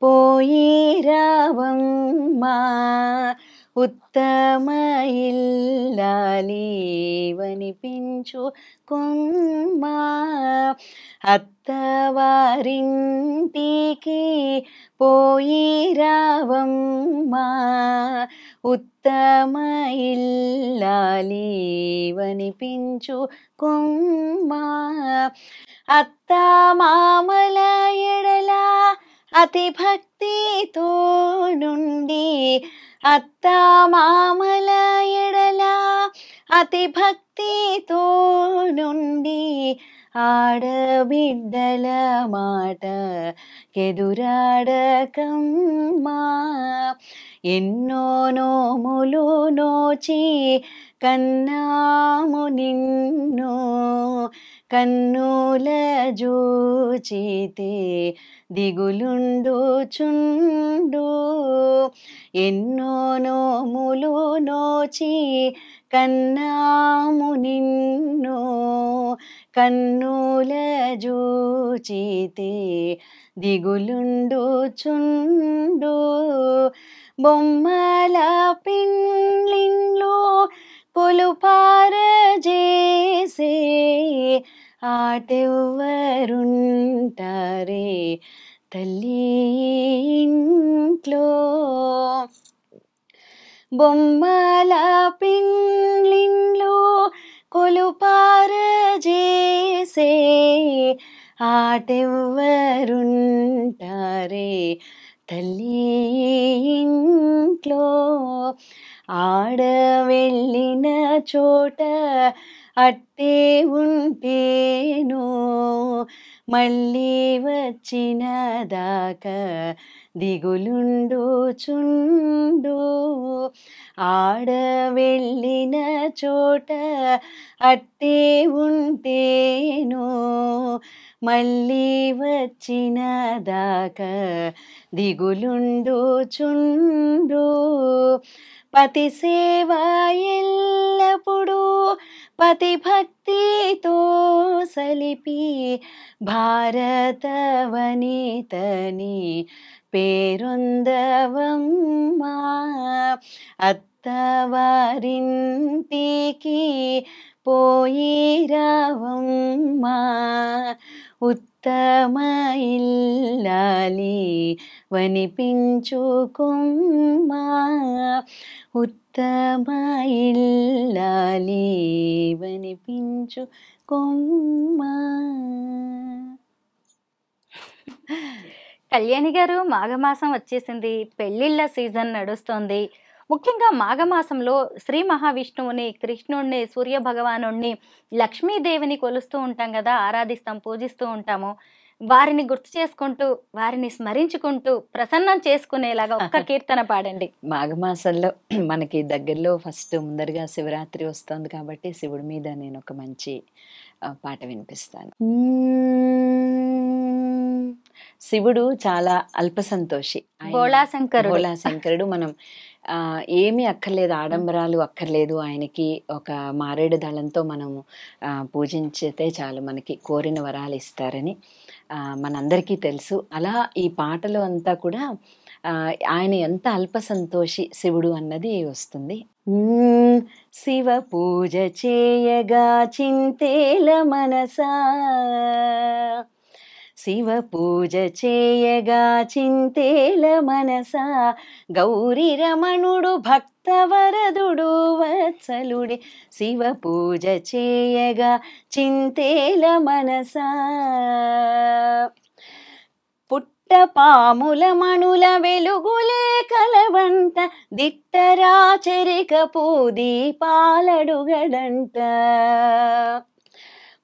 పోయి రావమ్మా, ఉత్తమ ఇల్లాలివనిపించు కొమ్మా, అత్తవారింటికి పోయి రావమ్మా, ఉత్తమ ఇల్లాలివనిపించు కొమ్మా, అత్త మామల ఎడల అతి భక్తితో నుండి, అత్త మామల ఎడల అతి భక్తితో నుండి, ఆడబిడ్డల మాట కెదురాడకమ్మా, ఎన్నో నోములు నోచి కన్నాము నిన్ను, కన్నుల జూచితే దిగులుండుచుండు, ఎన్నో నోములు నోచి కన్నాము నిన్ను, కన్నుల జూచితే దిగులుండుచుండు, బొమ్మల పిండ్లిండ్లు కొలుపారజేసే ఆటెవ్వరుంటారే తల్లి ఇంట్లో, బొమ్మల పిండ్లిండ్లు కొలుపారజేసే ఆటెవ్వరుంటారే తల్లి ఇంట్లో, ఆడ వెళ్ళిన చోట అట్టే ఉంటేను, మళ్ళీ వచ్చిన దాకా దిగులుండుచుండు, ఆడ వెళ్ళిన చోట అట్టే ఉంటేను, మళ్ళీ వచ్చిన దాకా దిగులుండుచుండు, పతి సేవ ఎల్లప్పుడూ పతి భక్తితో సలిపి, భారత వనితని పేరొందవమ్మా, అత్తవారింటికి పోయి రావమ్మా, ఉత్తమ ఇల్లాలి వనిపించుకొమ్మా, ఉత్తమ ఇల్లాలి వనిపించుకొమ్మా. కళ్యాణి గారు, మాఘమాసం వచ్చేసింది, పెళ్లిళ్ళ సీజన్ నడుస్తోంది. ముఖ్యంగా మాఘమాసంలో శ్రీ మహావిష్ణువుని, కృష్ణుణ్ణి, సూర్య భగవానుణ్ణి, లక్ష్మీదేవిని కొలుస్తూ ఉంటాం కదా, ఆరాధిస్తాం, పూజిస్తూ ఉంటాము. వారిని గుర్తు చేసుకుంటూ, వారిని స్మరించుకుంటూ ప్రసన్నం చేసుకునేలాగా ఒక్క కీర్తన పాడండి. మాఘమాసంలో మనకి దగ్గరలో ఫస్ట్ ముందరగా శివరాత్రి వస్తుంది కాబట్టి శివుడి మీద నేను ఒక మంచి పాట వినిపిస్తాను. శివుడు చాలా అల్ప సంతోషి. బోళా శంకరుడు. బోళా శంకరుడు. మనం ఏమీ అక్కర్లేదు, ఆడంబరాలు అక్కర్లేదు ఆయనకి. ఒక మారేడు దళంతో మనము పూజించితే చాలు మనకి కోరిన వరాలు ఇస్తారని మనందరికీ తెలుసు. అలా ఈ పాటలో అంతా కూడా ఆయన ఎంత అల్ప సంతోషి శివుడు అన్నది వస్తుంది. శివ పూజ చేయగా చింతేల మనసా, శివ పూజ చేయగా చింతేల మనసా, గౌరీ రమణుడు భక్తవరదుడు వత్సలుడే, శివ పూజ చేయగా చింతేల మనసా. పాముల మణుల వెలుగులే కలవంట, దిట్టరాచరిక పూదీపాలడుగడంట.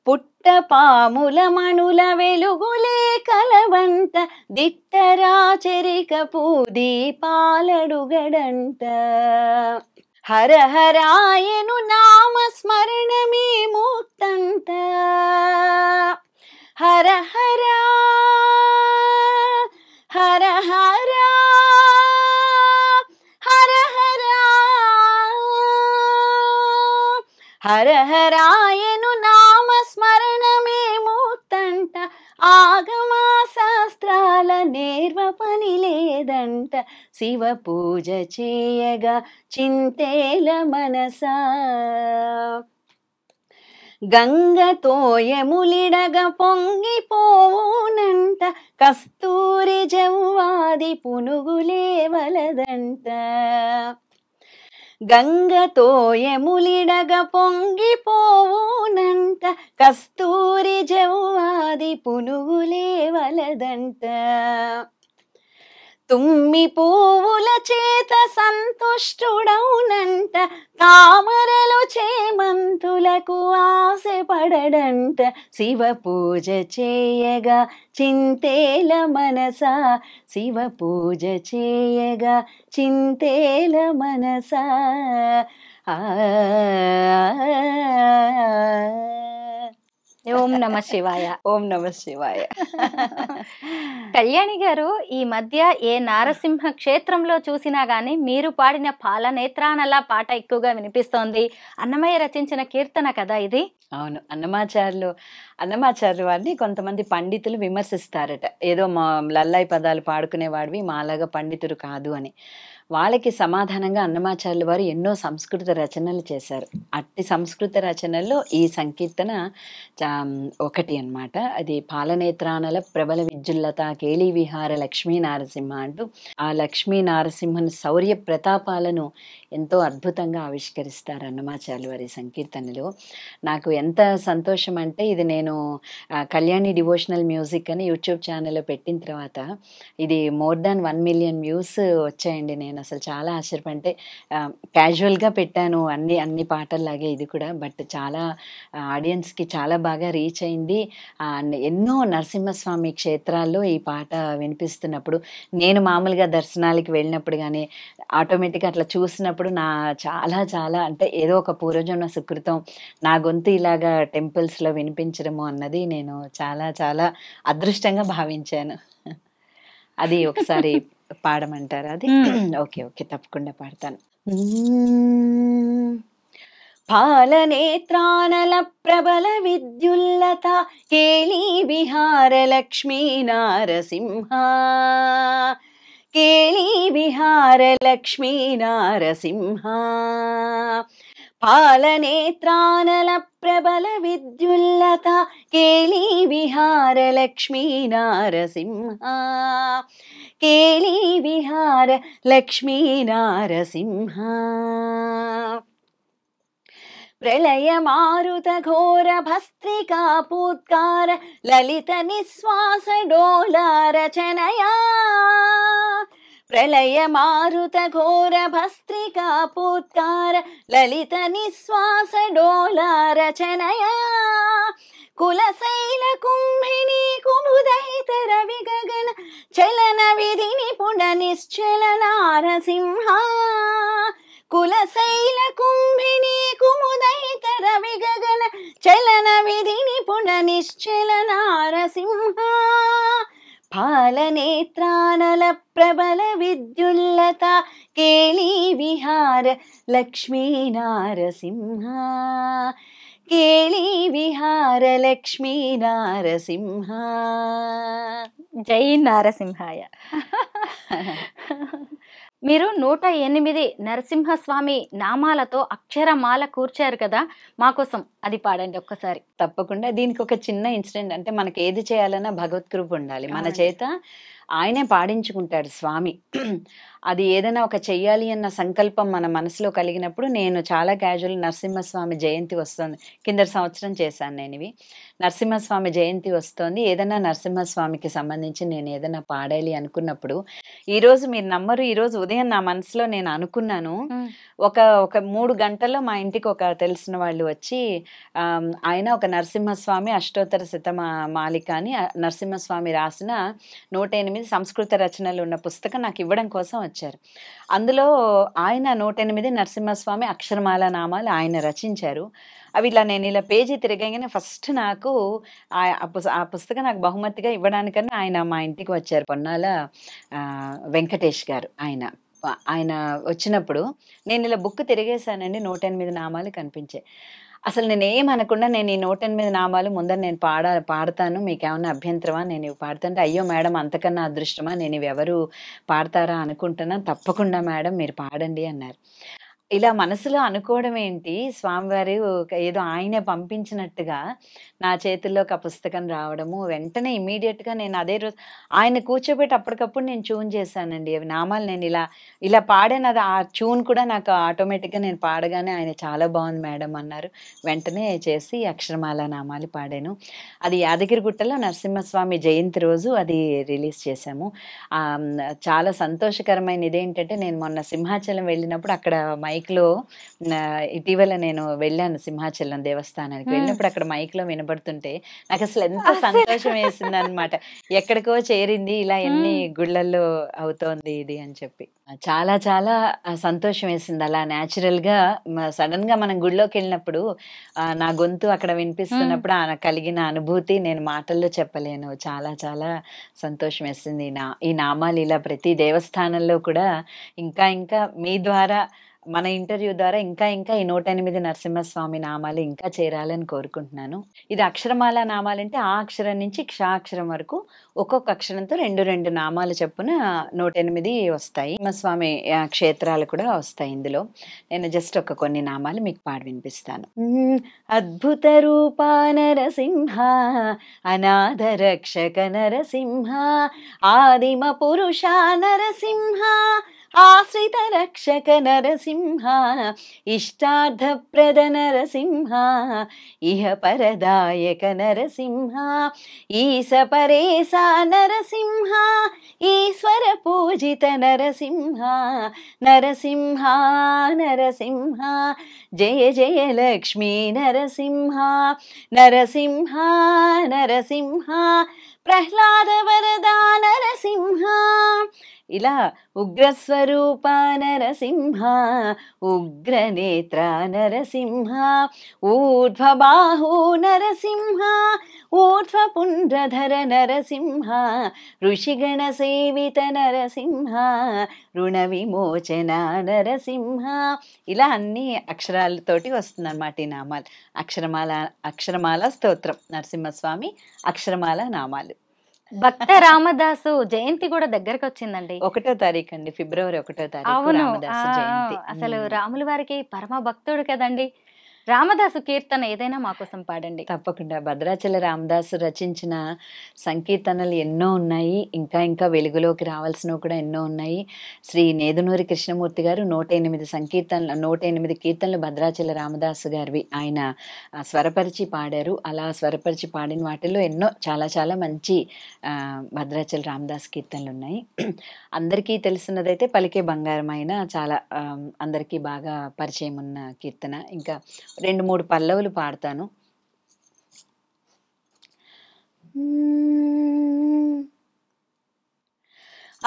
పుట్ట పాముల మణుల వెలుగులే కలవంట, దిట్టరాచరిక పూదీపాలడుగడంట. హర హరాయను నామ స్మరణమే ముక్తంట. హర హర హర హర హర హర హర హరాయను నామ స్మరణమే ముక్తంట. ఆగమా శాస్త్రాల నేర్వ పని లేదంట. శివ పూజ చేయగా చింతేల మనసా. గంగతోయములిడగ పొంగిపోవునంట, కస్తూరి జవ్వాది పునుగులే వలదంట. గంగతోయములిడగ పొంగిపోవునంట, కస్తూరి జవ్వాది పునుగులే వలదంట. తుమ్మి పువ్వుల చేత సంతుష్టుడౌనంట, తామరలు చేమంతులకు ఆశపడడంట. శివ పూజ చేయగా చింతేల మనసా, శివ పూజ చేయగా చింతేల మనసా. ఓం నమ శివాయ. ఓం నమ శివాయ. కళ్యాణి గారు, ఈ మధ్య ఏ నారసింహ క్షేత్రంలో చూసినా గానీ మీరు పాడిన పాలనేత్రానలా పాట ఎక్కువగా వినిపిస్తోంది. అన్నమయ్య రచించిన కీర్తన కదా ఇది? అవును. అన్నమాచార్యులు వారిని కొంతమంది పండితులు విమర్శిస్తారట, ఏదో మా లల్లాయి పదాలు పాడుకునేవాడివి, మాలాగా పండితుడు కాదు అని. వాళ్ళకి సమాధానంగా అన్నమాచార్యులు వారు ఎన్నో సంస్కృత రచనలు చేశారు. అట్టి సంస్కృత రచనల్లో ఈ సంకీర్తన ఒకటి అన్నమాట. అది పాలనేత్రానల ప్రబల విద్యుల్లత కేళీ విహార లక్ష్మీ నారసింహ అంటూ ఆ లక్ష్మీ నారసింహన్ శౌర్య ప్రతాపాలను ఎంతో అద్భుతంగా ఆవిష్కరిస్తారు అన్నమాచార్యులు వారి సంకీర్తనలో. నాకు ఎంత సంతోషం అంటే, ఇది నేను కళ్యాణి డివోషనల్ మ్యూజిక్ అని యూట్యూబ్ ఛానల్లో పెట్టిన తర్వాత ఇది మోర్ దాన్ 1 మిలియన్ వ్యూస్ వచ్చాయండి. నేను అసలు చాలా ఆశ్చర్యపంటే, క్యాజువల్గా పెట్టాను అన్ని పాటల్లాగే ఇది కూడా, బట్ చాలా ఆడియన్స్కి చాలా బాగా రీచ్ అయింది. ఎన్నో నరసింహస్వామి క్షేత్రాల్లో ఈ పాట వినిపిస్తున్నప్పుడు, నేను మామూలుగా దర్శనాలకి వెళ్ళినప్పుడు కానీ ఆటోమేటిక్గా అట్లా చూసినప్పుడు నా చాలా అంటే ఏదో ఒక పూర్వజన్మ సుకృతం నా గొంతు ఇలాగా టెంపుల్స్లో వినిపించడము అన్నది నేను చాలా అదృష్టంగా భావించాను. అది ఒకసారి పాడమంటారా? అది ఓకే తప్పకుండా పాడతాను. పాలనేత్రానల ప్రబల విద్యుల్లత కేళీ విహార లక్ష్మీ నారసింహ, కేళీ విహార లక్ష్మీ నారసింహ. పాలనేత్రానల ప్రబల విద్యుల్లత కేళీ విహార లక్ష్మీ నారసింహ, కేళీ విహార లక్ష్మీ నారసింహ. ప్రళయ మారుత ఘోర భస్త్రికా పూత్కార లలిత నిశ్వాస డోలా రచనయా. ప్రళయ మారుత ఘోర భస్త్రికా పూత్కార లలిత నిశ్వాస డోలా రచనయా. కులశైల కుంభిని కుముదైత రవి గగన చలన విధి నిపుణ నిశ్చల నారసింహ, కులశైల కుంభిని కుముదైతర విగగన చలన విధి నిపుణ నిశ్చల నారసింహ పాలనేత్రానల ప్రబల విద్యుల్లత కేళీ విహార లక్ష్మీ నారసింహ కేళీ విహార లక్ష్మీ నారసింహ. జై నారసింహాయ. మీరు 108 నరసింహస్వామి నామాలతో అక్షరమాల కూర్చారు కదా, మాకోసం అది పాడండి ఒక్కసారి. తప్పకుండా. దీనికి ఒక చిన్న ఇన్సిడెంట్, అంటే మనకి ఏది చేయాలన్నా భగవత్కృప ఉండాలి. మన చేత ఆయనే పాడించుకుంటాడు స్వామి. అది ఏదైనా ఒక చెయ్యాలి అన్న సంకల్పం మన మనసులో కలిగినప్పుడు, నేను చాలా క్యాజువల్ నరసింహస్వామి జయంతి వస్తుంది, కింద సంవత్సరం చేశాను నేను ఇవి. నరసింహస్వామి జయంతి వస్తుంది, ఏదైనా నరసింహస్వామికి సంబంధించి నేను ఏదైనా పాడాలి అనుకున్నప్పుడు, ఈరోజు మీరు నమ్మరు, ఈరోజు ఉదయం నా మనసులో నేను అనుకున్నాను. ఒక 3 గంటల్లో మా ఇంటికి ఒక తెలిసిన వాళ్ళు వచ్చి, ఆయన ఒక నరసింహస్వామి అష్టోత్తర శతమాలిక అని నరసింహస్వామి రాసిన 108 సంస్కృత రచనలు ఉన్న పుస్తకం నాకు ఇవ్వడం కోసం వచ్చారు. అందులో ఆయన 108 నరసింహస్వామి అక్షరమాల నామాలు ఆయన రచించారు. అవి నేను ఇలా పేజీ తిరగగానే ఫస్ట్ నాకు ఆ పుస్తకం నాకు బహుమతిగా ఇవ్వడానికన్నా ఆయన మా ఇంటికి వచ్చారు. పొన్నాల వెంకటేష్ గారు. ఆయన వచ్చినప్పుడు నేను ఇలా బుక్ తిరిగేశానండి, 108 నామాలు కనిపించాయి. అసలు నేనేమనకుండా, నేను ఈ 108 నామాలు ముందర నేను పాడతాను, మీకేమన్నా అభ్యంతరమా, నేను ఇవి పాడుతుంటే, అయ్యో మేడం అంతకన్నా అదృష్టమా, నేను ఇవి ఎవరు పాడతారా అనుకుంటున్నాను, తప్పకుండా మేడం మీరు పాడండి అన్నారు. ఇలా మనసులో అనుకోవడం ఏంటి, స్వామివారు ఏదో ఆయనే పంపించినట్టుగా నా చేతుల్లోకి ఆ పుస్తకం రావడము, వెంటనే ఇమీడియట్గా నేను అదే రోజు ఆయన కూర్చోబెట్టి అప్పటికప్పుడు నేను ట్యూన్ చేశానండి. అవి నామాలు నేను ఇలా పాడాను. అది ఆ ట్యూన్ కూడా నాకు ఆటోమేటిక్గా నేను పాడగానే ఆయన చాలా బాగుంది మేడం అన్నారు. వెంటనే చేసి అక్షరమాల నామాలు పాడాను. అది యాదగిరిగుట్టలో నరసింహస్వామి జయంతి రోజు అది రిలీజ్ చేశాము. చాలా సంతోషకరమైన ఇదేంటంటే, నేను మొన్న సింహాచలం వెళ్ళినప్పుడు అక్కడ మైక్లో, ఇటీవల నేను వెళ్ళాను సింహాచలం దేవస్థానానికి, వెళ్ళినప్పుడు అక్కడ మైక్లో వినబడుతుంటే నాకు అసలు ఎంత సంతోషం వేసింది అనమాట. ఎక్కడికో చేరింది, ఇలా ఎన్ని గుళ్ళల్లో అవుతోంది ఇది అని చెప్పి చాలా చాలా సంతోషం వేసింది. అలా న్యాచురల్గా సడన్గా మనం గుళ్ళోకి వెళ్ళినప్పుడు నా గొంతు అక్కడ వినిపిస్తున్నప్పుడు కలిగిన అనుభూతి నేను మాటల్లో చెప్పలేను. చాలా చాలా సంతోషం వేసింది. ఈ నామాలు ఇలా ప్రతి దేవస్థానంలో కూడా ఇంకా ఇంకా మీ ద్వారా, మన ఇంటర్వ్యూ ద్వారా ఇంకా ఇంకా ఈ 108 నరసింహస్వామి నామాలు ఇంకా చేరాలని కోరుకుంటున్నాను. ఇది అక్షరమాల నామాలంటే ఆ అక్షరం నుంచి క్షాక్షరం వరకు ఒక్కొక్క అక్షరంతో 2 నామాలు చొప్పున 108 వస్తాయి. నరసింహస్వామి క్షేత్రాలు కూడా వస్తాయి ఇందులో. నేను జస్ట్ కొన్ని నామాలు మీకు పాడి వినిపిస్తాను. అద్భుత రూపా నరసింహ, అనాథ రక్షక నరసింహ, ఆదిమ పురుష నరసింహ, ఆశ్రిత రక్షక నరసింహ, ఇష్టార్థప్రద నరసింహ, ఇహ పరదాయక నరసింహ, ఈశ పరేశ నరసింహ, ఈశ్వర పూజిత నరసింహ, నరసింహ నరసింహ, జయ జయ లక్ష్మీ నరసింహ, నరసింహ నరసింహ, ప్రహ్లాద వరదా నరసింహ. ఇలా ఉగ్రస్వరూప నరసింహ, ఉగ్రనేత్ర నరసింహ, ఊర్ధ్వబాహు నరసింహ, ఊర్ధ్వపుండ్రధర నరసింహ, ఋషిగణ సేవిత నరసింహ, రుణ విమోచన నరసింహ. ఇలా అన్ని అక్షరాలతోటి వస్తుంది అన్నమాట ఈ నామాలు. అక్షరమాల స్తోత్రం, నరసింహస్వామి అక్షరమాల నామాలు. భక్త రామదాసు జయంతి కూడా దగ్గరకు వచ్చిందండి. 1వ తారీఖు అండి, ఫిబ్రవరి 1వ తారీఖు అవును. రామదాసు జయంతి. అసలు రాముల వారికి పరమ భక్తుడు కదండి. రామదాసు కీర్తన ఏదైనా మాకోసం పాడండి. తప్పకుండా. భద్రాచల రామదాసు రచించిన సంకీర్తనలు ఎన్నో ఉన్నాయి, ఇంకా ఇంకా వెలుగులోకి రావాల్సినవి కూడా ఎన్నో ఉన్నాయి. శ్రీ నేదునూరి కృష్ణమూర్తి గారు 108 కీర్తనలు భద్రాచల రామదాసు గారివి ఆయన స్వరపరిచి పాడారు. అలా స్వరపరిచి పాడిన వాటిల్లో ఎన్నో చాలా చాలా మంచి భద్రాచల రామదాసు కీర్తనలు ఉన్నాయి. అందరికీ తెలిసినదైతే పలికే బంగారమైన, చాలా అందరికీ బాగా పరిచయం ఉన్న కీర్తన. ఇంకా 2-3 పల్లవులు పాడతాను.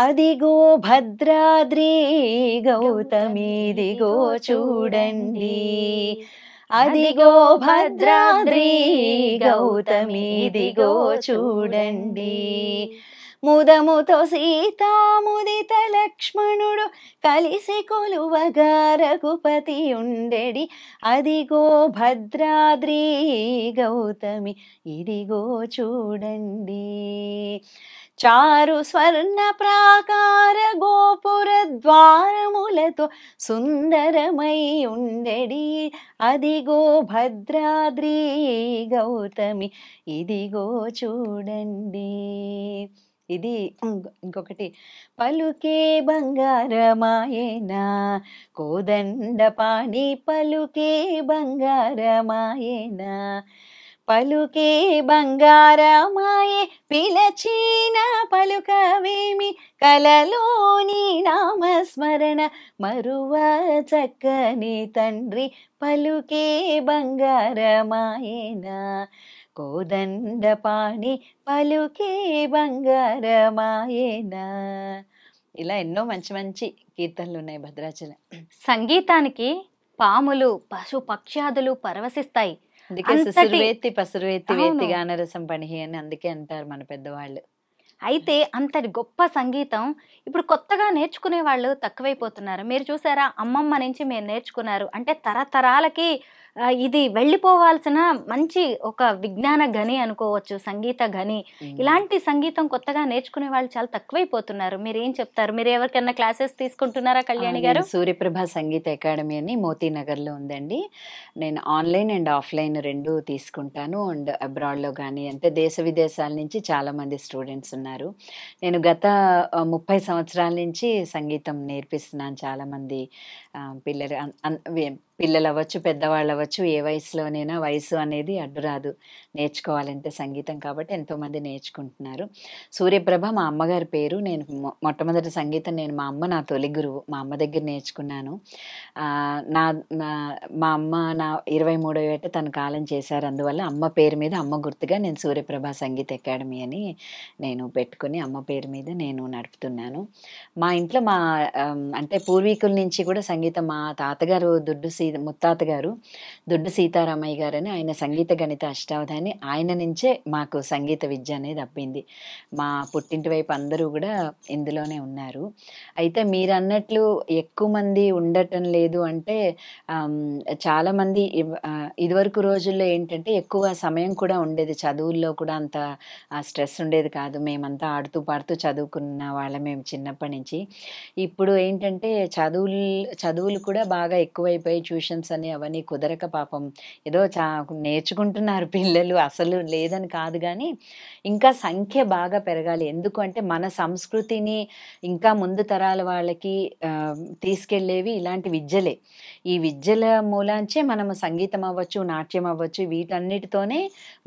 అదిగో భద్రాద్రి గౌతమిదిగో చూడండి, అదిగో భద్రాద్రి గౌతమిదిగో చూడండి, ముదముతో సీతాముదిత లక్ష్మణుడు కలిసి కొలువగా రఘుపతి ఉండెడి, అదిగో భద్రాద్రి గౌతమి ఇదిగో చూడండి, చారు స్వర్ణ ప్రాకార గోపుర ద్వారములతో సుందరమై ఉండెడి, అదిగో భద్రాద్రి గౌతమి ఇదిగో చూడండి. ఇది ఇంకొకటి, పలుకే బంగారమాయేనా కోదండపాణి పలుకే బంగారమాయేనా, పలుకే బంగారమాయే పిలచిన పలుకవేమి కలలోని నామస్మరణ మరువ చక్కని తండ్రి, పలుకే బంగారమాయేనా కోదండపాణి పలుకే బంగారమాయేనా. ఇలా ఎన్నో మంచి మంచి కీర్తనలు ఉన్నాయి భద్రాచలం. సంగీతానికి పాములు పశు పక్ష్యాదులు పరవశిస్తాయి. అందుకే సుసురువేత్తి పసురువేత్తి వేత్తి గానరసం పణిహి అని అందుకే అంటారు మన పెద్దవాళ్ళు. అయితే అంతటి గొప్ప సంగీతం ఇప్పుడు కొత్తగా నేర్చుకునే వాళ్ళు తక్కువైపోతున్నారు. మీరు చూసారా, అమ్మమ్మ నుంచి మీరు నేర్చుకున్నారు అంటే తరతరాలకి ఇది వెళ్ళిపోవాల్సిన మంచి ఒక విజ్ఞాన గని అనుకోవచ్చు, సంగీత గని. ఇలాంటి సంగీతం కొత్తగా నేర్చుకునే వాళ్ళు చాలా తక్కువైపోతున్నారు. మీరు ఏం చెప్తారు? మీరు ఎవరికైనా క్లాసెస్ తీసుకుంటున్నారా కళ్యాణి గారు? సూర్యప్రభ సంగీత అకాడమీ అని మోతీనగర్లో ఉందండి. నేను ఆన్లైన్ అండ్ ఆఫ్లైన్ రెండు తీసుకుంటాను. అండ్ అబ్రాడ్లో కానీ అంటే దేశ విదేశాల నుంచి చాలామంది స్టూడెంట్స్ ఉన్నారు. నేను గత 30 సంవత్సరాల నుంచి సంగీతం నేర్పిస్తున్నాను చాలామంది పిల్లలు అవ్వచ్చు, పెద్దవాళ్ళు అవ్వచ్చు, ఏ వయసులోనైనా. వయసు అనేది అడ్డు రాదు నేర్చుకోవాలంటే సంగీతం. కాబట్టి ఎంతోమంది నేర్చుకుంటున్నారు. సూర్యప్రభ మా అమ్మగారి పేరు. నేను మొట్టమొదటి సంగీతం మా అమ్మ నా తొలి గురువు. మా అమ్మ దగ్గర నేర్చుకున్నాను. మా అమ్మ నా 23వ ఏట తను కాలం చేశారు. అందువల్ల అమ్మ పేరు మీద, అమ్మ గుర్తుగా నేను సూర్యప్రభ సంగీత అకాడమీ అని నేను పెట్టుకుని అమ్మ పేరు మీద నేను నడుపుతున్నాను. మా ఇంట్లో అంటే పూర్వీకుల నుంచి కూడా సంగీతం, మా తాతగారు ముత్తాత గారు దొడ్డు సీతారామయ్య గారు అని, ఆయన సంగీత గణిత అష్టావధాని. ఆయన నుంచే మాకు సంగీత విద్య అనేది అబ్బింది. మా పుట్టింటి వైపు అందరూ కూడా ఇందులోనే ఉన్నారు. అయితే మీరు అన్నట్లు ఎక్కువ మంది ఉండటం లేదు అంటే చాలామంది ఇదివరకు రోజుల్లో ఏంటంటే ఎక్కువ సమయం కూడా ఉండేది, చదువుల్లో కూడా అంత స్ట్రెస్ ఉండేది కాదు. మేమంతా ఆడుతూ పాడుతూ చదువుకున్న వాళ్ళం మేము చిన్నప్పటి నుంచి. ఇప్పుడు ఏంటంటే చదువులు కూడా బాగా ఎక్కువైపోయి ట్యూషన్స్ అని అవన్నీ కుదరక పాపం ఏదో నేర్చుకుంటున్నారు పిల్లలు, అసలు లేదని కాదు, కానీ ఇంకా సంఖ్య బాగా పెరగాలి. ఎందుకు అంటే మన సంస్కృతిని ఇంకా ముందు తరాల వాళ్ళకి తీసుకెళ్లేవి ఇలాంటి విద్యలే. ఈ విద్యల మూలాంచే మనము సంగీతం అవ్వచ్చు, నాట్యం అవ్వచ్చు, వీటన్నిటితోనే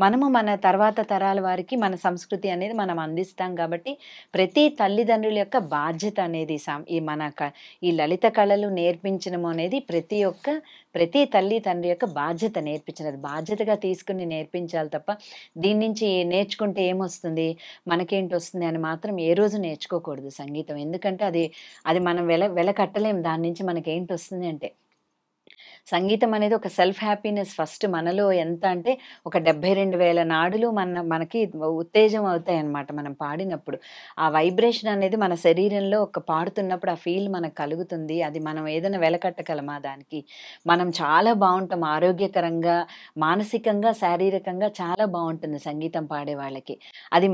మనము మన తర్వాత తరాల వారికి మన సంస్కృతి అనేది మనం అందిస్తాం. కాబట్టి ప్రతి తల్లిదండ్రుల యొక్క బాధ్యత అనేది ఈ లలిత కళలు నేర్పించడం అనేది ప్రతి తల్లి తండ్రి యొక్క బాధ్యత నేర్పించినది. బాధ్యతగా తీసుకుని నేర్పించాలి తప్ప దీని నుంచి నేర్చుకుంటే ఏమొస్తుంది, మనకేంటి వస్తుంది అని మాత్రం ఏ రోజు నేర్చుకోకూడదు సంగీతం. ఎందుకంటే అది మనం వెల కట్టలేం. దాని నుంచి మనకేంటి వస్తుంది అంటే సంగీతం అనేది ఒక సెల్ఫ్ హ్యాపీనెస్. ఫస్ట్ మనలో ఎంత అంటే ఒక 72,000 నాడులు మనకి ఉత్తేజం అవుతాయి అన్నమాట మనం పాడినప్పుడు. ఆ వైబ్రేషన్ అనేది మన శరీరంలో పాడుతున్నప్పుడు ఆ ఫీల్ మనకు కలుగుతుంది. అది మనం ఏదైనా వెలకట్టగలమా దానికి? మనం చాలా బాగుంటాం, ఆరోగ్యకరంగా, మానసికంగా, శారీరకంగా చాలా బాగుంటుంది సంగీతం పాడే వాళ్ళకి. అది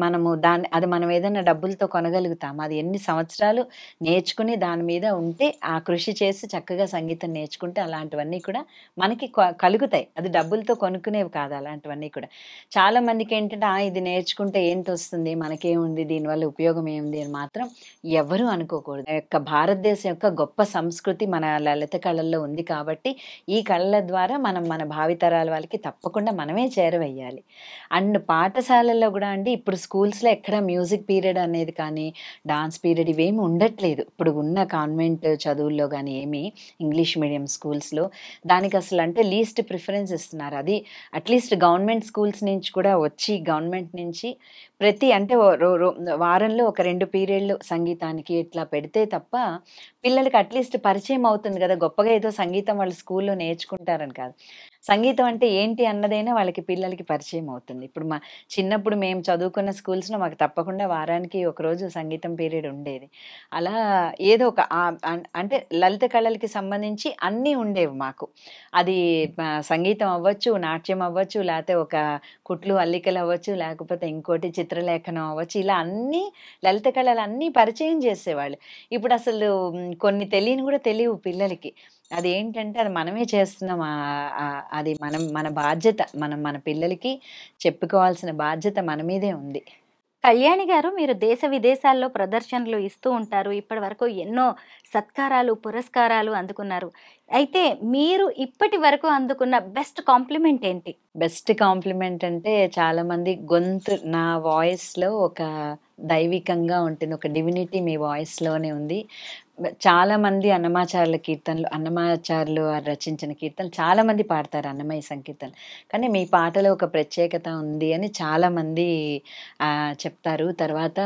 మనం ఏదైనా డబ్బులతో కొనగలుగుతాం. అది ఎన్ని సంవత్సరాలు నేర్చుకుని దాని మీద ఉంటే, ఆ కృషి చేసి చక్కగా సంగీతం నేర్చుకుంటే అలాంటివన్నీ కూడా మనకి కలుగుతాయి. అది డబ్బులతో కొనుక్కునేవి కాదు అలాంటివన్నీ కూడా. చాలా మందికి ఏంటంటే ఇది నేర్చుకుంటే ఏంటి వస్తుంది, మనకేముంది, దీనివల్ల ఉపయోగం ఏముంది అని మాత్రం ఎవరూ అనుకోకూడదు. భారతదేశం యొక్క గొప్ప సంస్కృతి మన లలిత కళల్లో ఉంది. కాబట్టి ఈ కళల ద్వారా మనం మన భావితరాల వాళ్ళకి తప్పకుండా మనమే చేరవేయాలి. అండ్ పాఠశాలల్లో కూడా అండి ఇప్పుడు స్కూల్స్లో ఎక్కడ మ్యూజిక్ పీరియడ్ అనేది కానీ, డాన్స్ పీరియడ్ ఇవేమి ఉండట్లేదు. ఇప్పుడు ఉన్న కాన్వెంట్ చదువుల్లో కానీ ఏమి ఇంగ్లీష్ మీడియం స్కూల్స్లో దానికి అసలు అంటే లీస్ట్ ప్రిఫరెన్స్ ఇస్తున్నారు. అది అట్లీస్ట్ గవర్నమెంట్ స్కూల్స్ నుంచి కూడా వచ్చి గవర్నమెంట్ నుంచి ప్రతి అంటే వారంలో ఒక 2 పీరియడ్‌లు సంగీతానికి ఇట్లా పెడితే తప్ప, పిల్లలకి అట్‌లీస్ట్ పరిచయం అవుతుంది గదా! గొప్పగా ఏదో సంగీతం వాళ్ళు స్కూల్‌లో నేర్చుకుంటారని కాదు. సంగీతం అంటే ఏంటి అన్నదైనా వాళ్ళకి పిల్లలకి పరిచయం అవుతుంది. ఇప్పుడు చిన్నప్పుడు మేము చదువుకున్న స్కూల్స్‌లో మాకు తప్పకుండా వారానికి ఒకరోజు సంగీతం పీరియడ్ ఉండేది. అలా ఏదో ఒక అంటే లలిత కళలకి సంబంధించి అన్నీ ఉండేవి మాకు. అది సంగీతం అవ్వచ్చు, నాట్యం అవ్వచ్చు, లేతే ఒక కుట్లు, అల్లికలు అవ్వచ్చు, లేకపోతే ఇంకోటి చిత్రలేఖనం అవ్వచ్చు. ఇలా అన్నీ లలిత కళలన్నీ పరిచయం చేసేవాళ్ళు. ఇప్పుడసలు కొన్ని తెలియని గూడా తెలియవు పిల్లలకి. అదేంటంటే అది మనమే చేస్తున్నాం. అది మన బాధ్యత. మనం మన పిల్లలకి చెప్పుకోవాల్సిన బాధ్యత మన మీదే ఉంది. కళ్యాణి గారు, మీరు దేశ విదేశాల్లో ప్రదర్శనలు ఇస్తూ ఉంటారు. ఇప్పటివరకు ఎన్నో సత్కారాలు, పురస్కారాలు అందుకున్నారు. అయితే మీరు ఇప్పటి వరకు అందుకున్న బెస్ట్ కాంప్లిమెంట్ ఏంటి? బెస్ట్ కాంప్లిమెంట్ అంటే చాలామంది నా వాయిస్‌లో ఒక దైవికంగా ఉంటుంది. ఒక డివినిటీ మీ వాయిస్‌లోనే ఉంది. చాలామంది అన్నమాచార్యులు వారు రచించిన కీర్తనలు చాలామంది పాడతారు అన్నమయ్య సంకీర్తనలు. కానీ మీ పాటలో ఒక ప్రత్యేకత ఉంది అని చాలామంది చెప్తారు. తర్వాత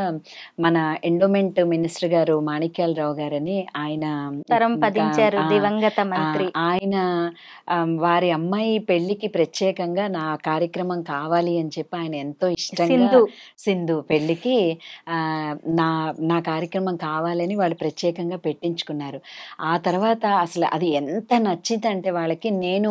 మన ఎండోమెంట్ మినిస్టర్ గారు మాణిక్యాలరావు గారని ఆయన తరం పదించారు, ఆ! దివంగత ఆ! మంత్రి. ఆయన వారి అమ్మాయి పెళ్ళికి ప్రత్యేకంగా నా కార్యక్రమం కావాలి అని చెప్పి ఆయన ఎంతో ఇష్టంగా సింధు పెళ్ళికి నా నా కార్యక్రమం కావాలని వాళ్ళు ప్రత్యేకంగా పెట్టించుకున్నారు. ఆ తర్వాత అసలు అది ఎంత నచ్చిందంటే వాళ్ళకి, నేను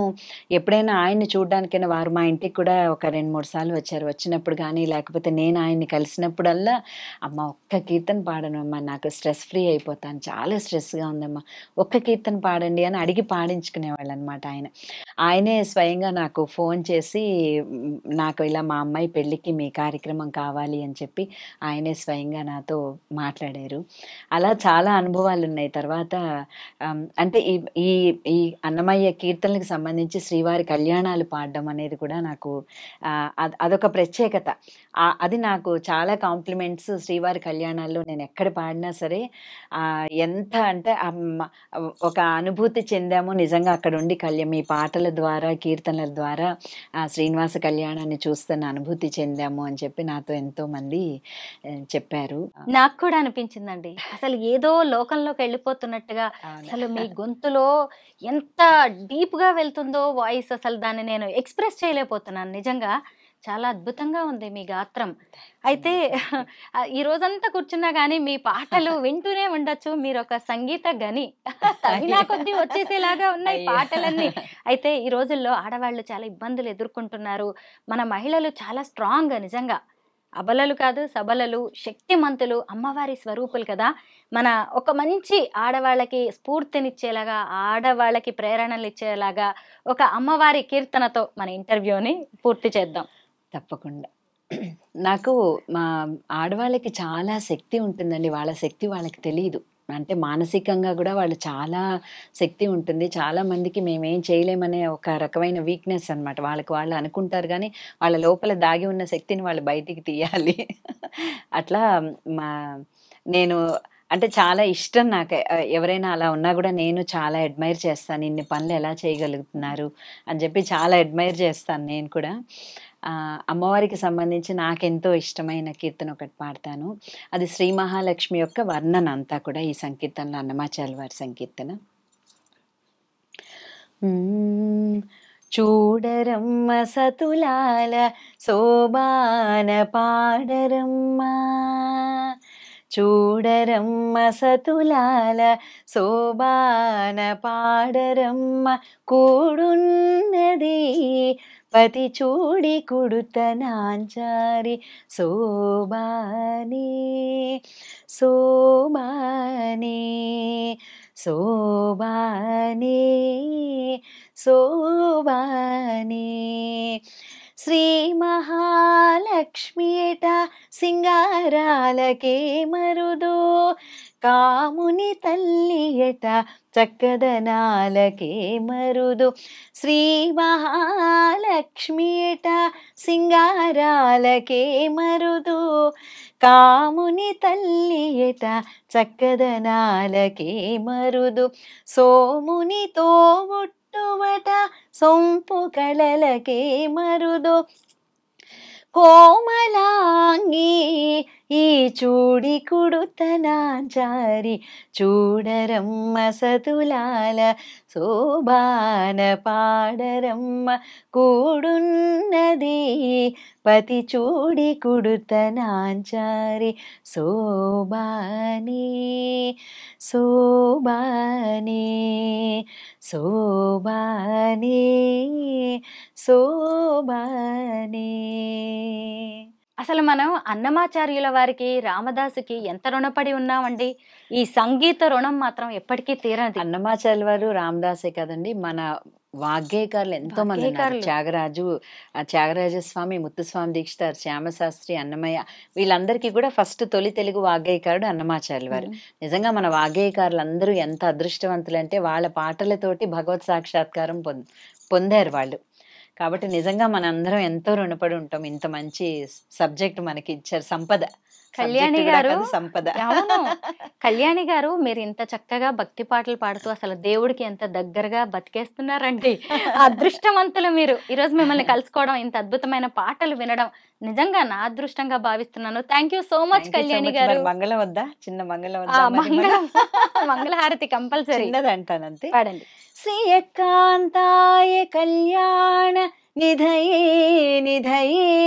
ఎప్పుడైనా ఆయన్ని చూడ్డానికైనా వారు మా ఇంటికి కూడా ఒక 2, 3 సార్లు వచ్చారు. వచ్చినప్పుడు గానీ, లేకపోతే నేను ఆయన్ని కలిసినప్పుడల్లా, "అమ్మ ఒక్క కీర్తన పాడనమ్మా, నాకు స్ట్రెస్ ఫ్రీ అయిపోతాను. చాలా స్ట్రెస్‌గా ఉందమ్మా. ఒక్క కీర్తన పాడండి" అని అడిగి పాడించుకునేవాళ్ళనమాట ఆయన. ఆయనే స్వయంగా నాకు ఫోన్ చేసి, నాకు ఇలా మా అమ్మాయి పెళ్ళికి మీ కార్యక్రమం కావాలి అని చెప్పి ఆయనే స్వయంగా నాతో మాట్లాడారు. అలా చాలా అనుభవాలున్నాయి. తర్వాత అంటే ఈ ఈ ఈ అన్నమయ్య కీర్తనలకు సంబంధించి శ్రీవారి కళ్యాణాలు పాడడం అనేది కూడా నాకు అదొక ప్రత్యేకత. అది నాకు చాలా కాంప్లిమెంట్స్. శ్రీవారి కళ్యాణాల్లో నేనెక్కడ పాడినా సరే ఎంత అంటే ఒక అనుభూతి చెందాము నిజంగా అక్కడుండి. మీ పాటల ద్వారా, కీర్తనల ద్వారా శ్రీనివాస కళ్యాణాన్ని చూస్తున్న అనుభూతి చెందాము అని చెప్పి నాతో ఎంతోమంది చెప్పారు. నాకు కూడా అనిపించిందండి. అసలు ఏదో లోకంలోకి వెళ్ళిపోతున్నట్టుగా, అసలు మీ గొంతులో ఎంత డీప్‌గా వెళ్తుందో వాయిస్, అసలు దాన్ని నేను ఎక్స్‌ప్రెస్ చేయలేకపోతున్నాను నిజంగా. చాలా అద్భుతంగా ఉంది మీ గాత్రం. అయితే ఈ రోజంతా కూర్చున్నా గానీ మీ పాటలు వింటూనే ఉండొచ్చు. మీరొక సంగీత గని. తగినా కొద్దీ వచ్చేసేలాగా ఉన్నాయి పాటలన్నీ. అయితే ఈ రోజుల్లో ఆడవాళ్ళు చాలా ఇబ్బందులు ఎదుర్కొంటున్నారు. మన మహిళలు చాలా స్ట్రాంగ్ నిజంగా. అబలలు కాదు, సబలలు, శక్తిమంతులు, అమ్మవారి స్వరూపులు కదా! మన ఒక మంచి ఆడవాళ్ళకి స్ఫూర్తినిచ్చేలాగా, ఆడవాళ్ళకి ప్రేరణలిచ్చేలాగా ఒక అమ్మవారి కీర్తనతో మన ఇంటర్వ్యూని పూర్తి చేద్దాం. తప్పకుండా. నాకు మా ఆడవాళ్ళకి చాలా శక్తి ఉంటుందండి. వాళ్ళ శక్తి వాళ్ళకి తెలీదు. అంటే మానసికంగా గూడా వాళ్ళు చాలా శక్తి ఉంటుంది. చాలా మందికి మేమేం చేయలేమనే ఒక రకమైన వీక్‌నెస్ అన్నమాట. వాళ్ళకి వాళ్ళు అనుకుంటారు గానీ, వాళ్ళ లోపల దాగి ఉన్న శక్తిని వాళ్ళు బయటికి తీయాలి. అట్లా మా నేను అంటే చాలా ఇష్టం నాకు. ఎవరైనా అలా ఉన్నా గూడా నేను చాలా అడ్మైర్ చేస్తాను. ఇన్ని పనులు ఎలా చేయగలుగుతున్నారు అని జెప్పి చాలా అడ్మైర్ చేస్తాను నేను కూడా. అమ్మవారికి సంబంధించి నాకెంతో ఇష్టమైన కీర్తన ఒకటి పాడతాను. అది శ్రీ మహాలక్ష్మి యొక్క వర్ణన అంతా కూడా ఈ సంకీర్తనలో, అన్నమాచార్యుల వారి సంకీర్తన. చూడరమ్మ సతులాల శోభాన పాడరమ్మ, చూడరమ్మ సతులాల శోభాన పాడరమ్మ, కూడున్నది పతి చూడి కుడుతనాంచారి శోభాని శోభాని శోభాని శోభాని. శ్రీ మహాలక్ష్మియట సింగారాలకే మరుదు, కాముని తల్లియట చక్కదనాలకే మరుదు. శ్రీ మహాలక్ష్మియట సింగారాలకే మరుదు, కాముని తల్లియట చక్కదనాలకే మరుదు. సోమునితో ముట్టువట సొంపు కళలకే మరుదు, కోమలాంగి ఈ చూడి కుడుతనాచారి చూడరమ్మ సతులాల శోభాన పాడరమ్మ కూడున్నది పతి చూడి కుడుతనాచారి శోభానే శోభానే శోభానే శోభానే. అసలు మనం అన్నమాచార్యుల వారికి రామదాసుకి ఎంత రుణపడి ఉన్నామండి. ఈ సంగీత రుణం మాత్రం ఎప్పటికీ తీరదు. అన్నమాచార్యుల వారు రామదాసే కదండి, మన వాగ్గేయకారులు ఎంతో మంది ఉన్నారు. త్యాగరాజస్వామి, ముత్తుస్వామి దీక్షితార్, శ్యామశాస్త్రి, అన్నమయ్య, వీళ్ళందరికీ కూడా ఫస్ట్ తొలి తెలుగు వాగ్గేయకారుడు అన్నమాచార్యుల వారు. నిజంగా మన వాగ్గేయకారులు అందరూ ఎంత అదృష్టవంతులు అంటే వాళ్ళ పాటలతోటి భగవత్ సాక్షాత్కారం పొందారు వాళ్ళు. కాబట్టి నిజంగా మనందరం ఎంతో రుణపడి ఉంటాం. ఇంత మంచి సబ్జెక్ట్ మనకి ఇచ్చారు. సంపద. కళ్యాణి గారు, సంపద. కళ్యాణి గారు, మీరు ఇంత చక్కగా భక్తి పాటలు పాడుతూ అసలు దేవుడికి ఎంత దగ్గరగా బతికేస్తున్నారండి. అదృష్టవంతులు మీరు. ఈరోజు మిమ్మల్ని కలుసుకోవడం, ఇంత అద్భుతమైన పాటలు వినడం నిజంగా నా అదృష్టంగా భావిస్తున్నాను. Thank you so much Kalyani గారు. మంగళం వద్దా? చిన్న మంగళం మంగళహారతి కంపల్సరీ అంటానంతే. పాడండి. శ్రీయకాంతాయ కళ్యాణ నిధయే నిధయేధినాం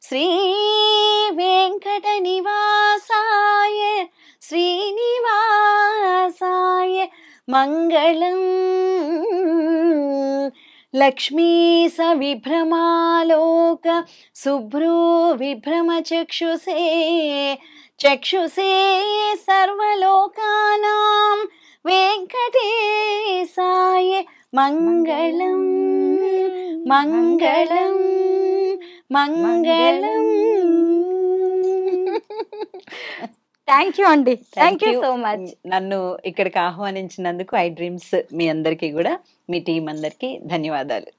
శ్రీ వెంకట నివాసాయ శ్రీనివాసాయ మంగళం. లక్ష్మీ సవిభ్రమాలోక శుభ్రో విభ్రమ చక్షుషే చక్షుషే సర్వలోకానాం వెంకటేశాయ మంగళం మంగళం మంగళం. థ్యాంక్ యూ అండి. Thank you so much. నన్ను ఇక్కడికి ఆహ్వానించినందుకు ఐ డ్రీమ్స్ మీ అందరికీ కూడా, మీ టీం అందరికీ ధన్యవాదాలు.